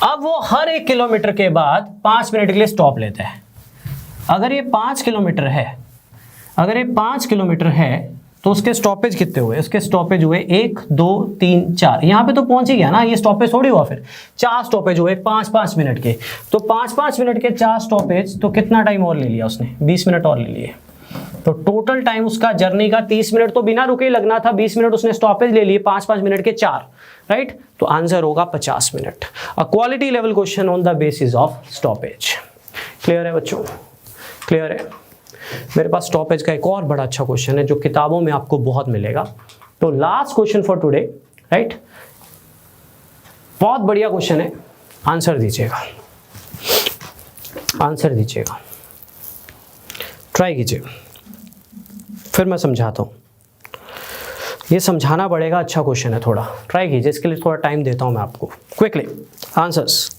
अब वो हर 1 किलोमीटर के बाद 5 मिनट के लिए स्टॉप लेता है। अगर ये 5 किलोमीटर है, अगर ये 5 किलोमीटर है तो उसके स्टॉपेज कितने हुए? उसके स्टॉपेज हुए 1 2 3 4। यहाँ पे तो पहुंच ही गया ना, ये स्टॉपेज थोड़ी हुआ फिर। 4 स्टॉपेज हुए 5-5 मिनट के। तो 5-5 मिनट के 4 स्टॉपेज, तो कितना टाइम और ले लिया उसने? 20 मिनट और ले लिए। तो टोटल टाइम उसका जर्नी का 30 मिनट तो बिना रुके लगना था। 20 मिनट उसने स्टॉपेज ले लिए, 5-5 मिनट के 4, राइट। तो आंसर होगा 50 minute. A quality level question on the basis of stoppage. Clear है बच्चों? क्लियर है? मेरे पास स्टॉपेज का एक और बड़ा अच्छा क्वेश्चन है जो किताबों में आपको बहुत मिलेगा। तो last question for today, right. बहुत बढ़िया क्वेश्चन है, आंसर दीजिएगा, आंसर दीजिएगा, ट्राई कीजिए, फिर मैं समझाता हूं। ये समझाना पड़ेगा, अच्छा क्वेश्चन है थोड़ा, ट्राई कीजिए। इसके लिए थोड़ा टाइम देता हूं मैं आपको। Quickly answers.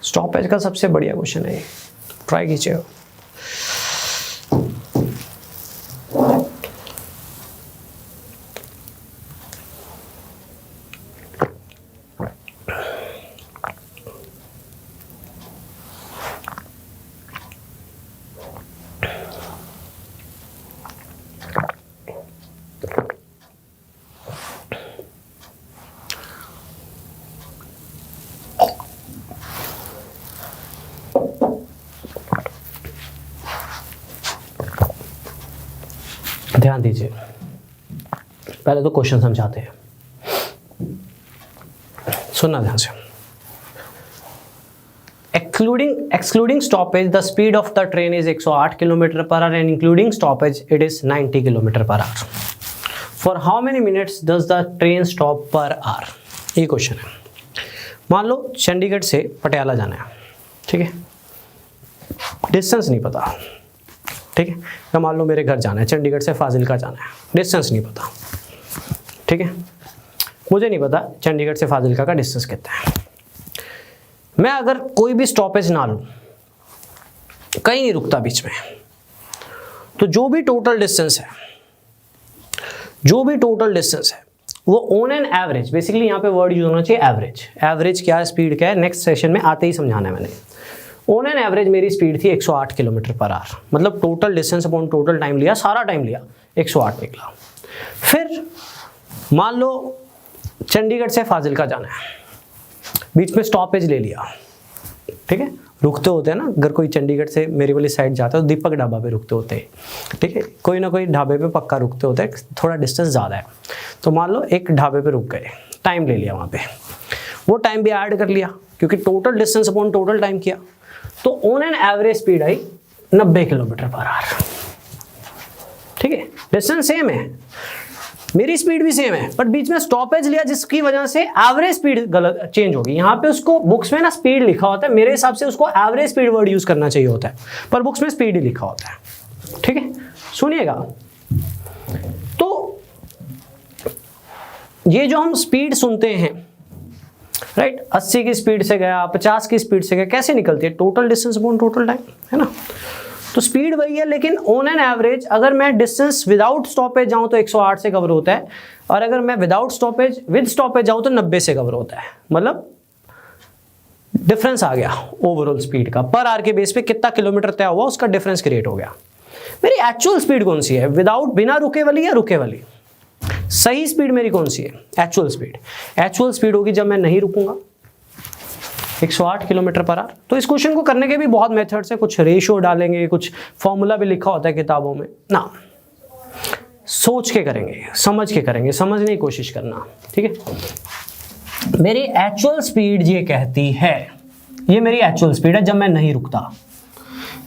स्टॉपेज का सबसे बढ़िया क्वेश्चन है ये, ट्राई कीजिए। ध्यान दीजिए, पहले तो क्वेश्चन समझाते हैं, सुनना ध्यान से। Excluding stoppage, the speed of the train is 108 km/h and including stoppage it is 90 km/h. For how many minutes does the train stop per hour? ये क्वेश्चन है। मान लो चंडीगढ़ से पटियाला जाना है, ठीक है, डिस्टेंस नहीं पता, ठीक है, या मान लो मेरे घर जाना है, चंडीगढ़ से फाजिलका जाना है, डिस्टेंस नहीं पता, ठीक है, मुझे नहीं पता चंडीगढ़ से फाजिलका का डिस्टेंस कितना है। मैं अगर कोई भी स्टॉपेज ना लूं, कहीं नहीं रुकता बीच में, तो जो भी टोटल डिस्टेंस है वो ऑन एन एवरेज, बेसिकली यहाँ पे वर्ड यूज होना चाहिए एवरेज। एवरेज क्या है, स्पीड क्या है, नेक्स्ट सेशन में आते ही समझाना है मैंने। ऑन एन एवरेज मेरी स्पीड थी 108 km/h, मतलब total distance upon total time लिया, सारा टाइम लिया, 108 निकला। फिर मान लो चंडीगढ़ से फाजिलका जाना है, बीच में स्टॉपेज ले लिया, ठीक है, रुकते होते हैं ना, अगर कोई चंडीगढ़ से मेरी वाली साइड जाता है तो दीपक ढाबा पे रुकते होते हैं, ठीक है, कोई ना कोई ढाबे पे पक्का रुकते होते हैं, थोड़ा डिस्टेंस ज़्यादा है, तो मान लो एक ढाबे पे रुक गए, टाइम ले लिया वहाँ पे, वो टाइम भी ऐड कर लिया क्योंकि total distance upon total time किया, तो on an average speed I 90 km/h, ठीक है, डिस्टेंस सेम है, मेरी स्पीड भी सेम है, बट बीच में स्टॉपेज लिया जिसकी वजह से एवरेज स्पीड गलत चेंज होगी। यहाँ पे उसको बुक्स में ना स्पीड लिखा होता है, मेरे हिसाब से उसको एवरेज स्पीड वर्ड यूज करना चाहिए होता है, पर बुक्स में स्पीड ही लिखा होता है, ठीक है, सुनिएगा। तो ये जो हम स्पीड सुनते हैं, राइट, 80 की स्पीड से गया, 50 की स्पीड से गया, कैसे निकलती है, total distance upon total time, है ना। तो स्पीड वही है, लेकिन ऑन एन एवरेज अगर मैं डिस्टेंस विदाउट स्टॉपेज जाऊं तो 108 से कवर होता है, और अगर मैं विदाउट स्टॉपेज विद स्टॉपेज जाऊं तो 90 से कवर होता है। मतलब डिफरेंस आ गया ओवरऑल स्पीड का, पर आवर के बेस पे कितना किलोमीटर तय हुआ उसका डिफरेंस क्रिएट हो गया। मेरी एक्चुअल स्पीड कौन सी है, विदाउट बिना रुके वाली या रुके वाली, सही स्पीड मेरी कौन सी है, एक्चुअल स्पीड होगी जब मैं नहीं रुकूंगा, 108 km/h। तो इस क्वेश्चन को करने के भी बहुत मेथड्स है, कुछ रेशियो डालेंगे, कुछ फॉर्मूला भी लिखा होता है किताबों में ना, सोच के करेंगे, समझ के करेंगे, समझने की कोशिश करना, ठीक है। मेरी एक्चुअल स्पीड ये कहती है, ये मेरी एक्चुअल स्पीड है जब मैं नहीं रुकता,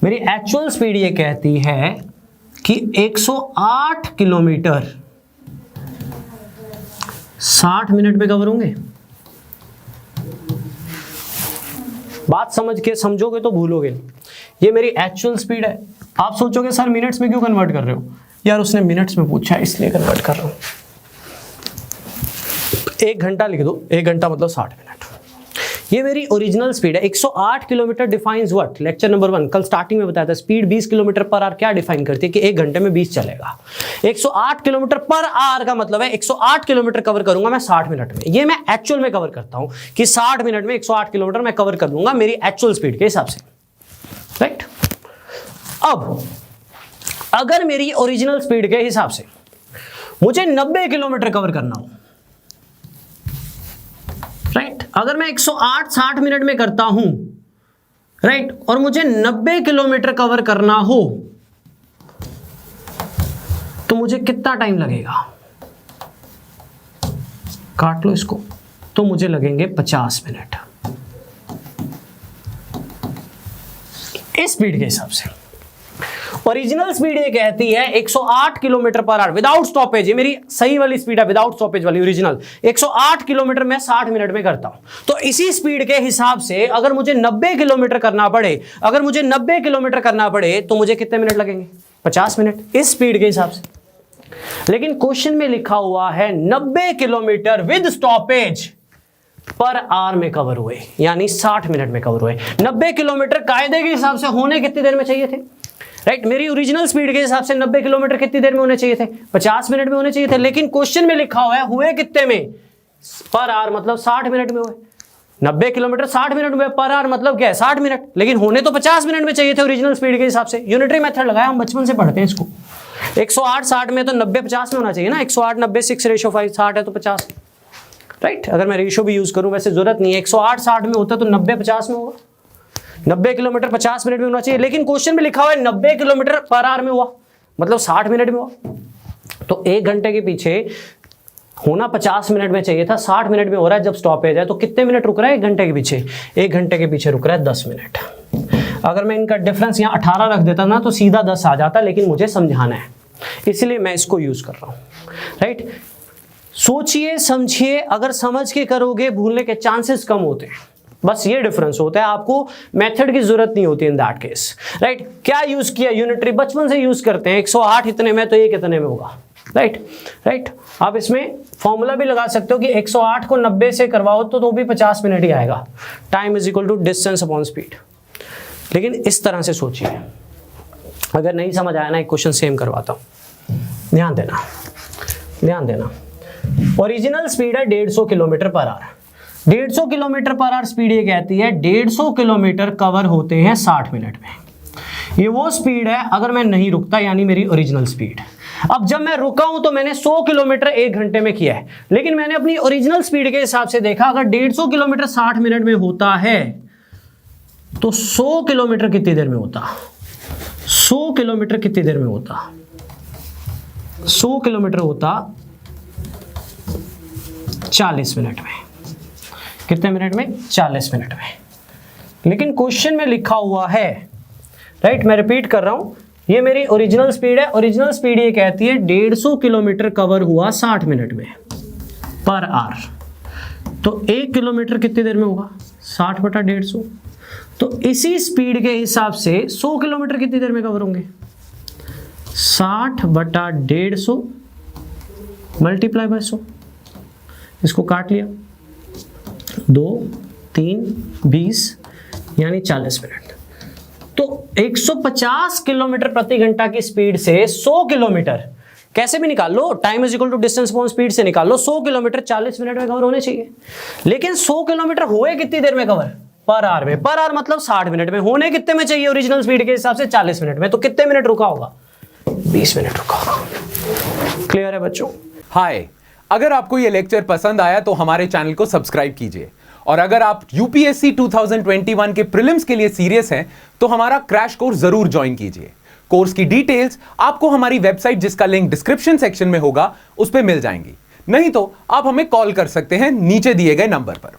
मेरी एक्चुअल स्पीड ये कहती है कि 108 किलोमीटर 60 मिनट में कवर होंगे। बात समझ के समझोगे तो भूलोगे। ये मेरी एक्चुअल स्पीड है। आप सोचोगे सर मिनट्स में क्यों कन्वर्ट कर रहे हो, यार उसने मिनट्स में पूछा है इसलिए कन्वर्ट कर रहा हूं। 1 घंटा लिख दो, 1 घंटा मतलब 60 मिनट। ये मेरी ओरिजिनल स्पीड है। 108 kilometre defines what, lecture number 1 कल स्टार्टिंग में बताया था। स्पीड 20 किलोमीटर पर आवर क्या डिफाइन करती है कि 1 घंटे में 20 चलेगा। 108 किलोमीटर पर आवर का मतलब है 108 किलोमीटर कवर करूंगा मैं 60 मिनट में। ये मैं एक्चुअल में कवर करता हूं कि 60 मिनट में 108 किलोमीटर मैं कवर कर लूंगा मेरी एक्चुअल स्पीड के हिसाब से, राइट। अब अगर मेरी ओरिजिनल स्पीड के हिसाब से मुझे 90 किलोमीटर कवर करना हो, राइट, अगर मैं 108 60 मिनट में करता हूं, राइट, और मुझे 90 किलोमीटर कवर करना हो तो मुझे कितना टाइम लगेगा, काट लो इसको, तो मुझे लगेंगे 50 मिनट इस स्पीड के हिसाब से। ओरिजिनल स्पीड ये कहती है 108 kilometre per hour without stoppage. ये मेरी सही वाली स्पीड है, विदाउट स्टॉपेज वाली ओरिजिनल। 108 किलोमीटर मैं 60 मिनट में करता हूं। तो इसी स्पीड के हिसाब से अगर मुझे 90 किलोमीटर करना पड़े, अगर मुझे 90 किलोमीटर करना पड़े तो मुझे कितने मिनट लगेंगे, 50 मिनट इस स्पीड के हिसाब से। लेकिन क्वेश्चन में लिखा हुआ है 90 kilometre with stoppage per hour में कवर हुए, यानी 60 मिनट में कवर हुए। 90 किलोमीटर कायदे के हिसाब से होने कितनी देर में चाहिए थे, राइट। मेरी ओरिजिनल स्पीड के हिसाब से 90 किलोमीटर कितनी देर में होने चाहिए थे, 50 मिनट में होने चाहिए थे। लेकिन क्वेश्चन में लिखा हुआ है हुए कितने में, पर आवर मतलब 60 मिनट में हुए। 90 किलोमीटर 60 मिनट में, पर आवर मतलब क्या है 60 मिनट, लेकिन होने तो 50 मिनट में चाहिए थे ओरिजिनल स्पीड के हिसाब से। यूनिटरी मेथड लगाया, हम बचपन से पढ़ते हैं इसको। 108 60 में तो 90 50 में होना चाहिए ना। 108 90 6:5 60 है तो 50, राइट। अगर मैं रेशियो भी यूज करूं, वैसे जरूरत नहीं है। 108 60 में होता तो 90 50 में होगा। 90 किलोमीटर 50 मिनट में होना चाहिए, लेकिन क्वेश्चन में लिखा हुआ है 90 किलोमीटर पर आवर में हुआ, मतलब 60 मिनट में हुआ। तो 1 घंटे के पीछे होना 50 मिनट में चाहिए था, 60 मिनट में हो रहा है जब स्टॉपेज है। तो कितने मिनट रुक रहा है 1 घंटे के पीछे? 1 घंटे के पीछे रुक रहा है 10 मिनट। अगर मैं इनका डिफरेंस यहाँ 18 रख देता ना तो सीधा 10 आ जाता, लेकिन मुझे समझाना है इसलिए मैं इसको यूज कर रहा हूँ, राइट। सोचिए समझिए, अगर समझ के करोगे भूलने के चांसेस कम होते हैं, बस ये डिफरेंस होता है। आपको मेथड की जरूरत नहीं होती इन दैट केस, राइट। क्या यूज किया? यूनिटरी बचपन से यूज करते हैं। 108 इतने में तो ये कितने में होगा, राइट। आप इसमें फॉर्मूला भी लगा सकते हो कि 108 को 90 से करवाओ तो भी 50 मिनट ही आएगा। Time is equal to distance upon speed. लेकिन इस तरह से सोचिए, अगर नहीं समझ आया ना एक क्वेश्चन सेम करवाता हूं, ध्यान देना। ओरिजिनल स्पीड है 150 kilometre per hour. 150 kilometre per hour speed ये कहती है 150 किलोमीटर कवर होते हैं 60 मिनट में। ये वो स्पीड है अगर मैं नहीं रुकता, यानी मेरी ओरिजिनल स्पीड। अब जब मैं रुका हूं तो मैंने 100 किलोमीटर 1 घंटे में किया है, लेकिन मैंने अपनी ओरिजिनल स्पीड के हिसाब से देखा, अगर 150 किलोमीटर 60 मिनट में होता है तो 100 किलोमीटर कितनी देर में होता? 100 किलोमीटर कितनी देर में होता? 100 किलोमीटर होता 40 मिनट में। कितने मिनट में? 40 मिनट में। लेकिन क्वेश्चन में लिखा हुआ है, राइट, मैं रिपीट कर रहा हूं, ये मेरी ओरिजिनल स्पीड है। ओरिजिनल स्पीड ये कहती है 150 किलोमीटर कवर हुआ 60 मिनट में पर आवर। तो 1 किलोमीटर कितनी देर में होगा? 60 बटा 150। तो इसी स्पीड के हिसाब से 100 किलोमीटर कितनी देर में कवर होंगे? 60 बटा 150 मल्टीप्लाई बाय 100। इसको काट लिया, 2 3 20 यानी 40 मिनट। तो 150 किलोमीटर प्रति घंटा की स्पीड से 100 किलोमीटर कैसे भी निकाल लो, time is equal to distance upon speed से निकाल लो, 100 किलोमीटर 40 मिनट में कवर होने चाहिए। लेकिन 100 किलोमीटर हुए कितनी देर में कवर? पर आवर में। पर आवर मतलब 60 मिनट में। होने कितने में चाहिए ओरिजिनल स्पीड के हिसाब से? 40 मिनट में। तो कितने मिनट रुका होगा? 20 मिनट रुका होगा। क्लियर है बच्चों? हाय, अगर आपको ये लेक्चर पसंद आया तो हमारे चैनल को सब्सक्राइब कीजिए, और अगर आप यूपीएससी 2021 के प्रीलिम्स के लिए सीरियस हैं तो हमारा क्रैश कोर्स जरूर ज्वाइन कीजिए। कोर्स की डिटेल्स आपको हमारी वेबसाइट, जिसका लिंक डिस्क्रिप्शन सेक्शन में होगा, उस पर मिल जाएंगी। नहीं तो आप हमें कॉल कर सकते हैं नीचे दिए गए नंबर पर।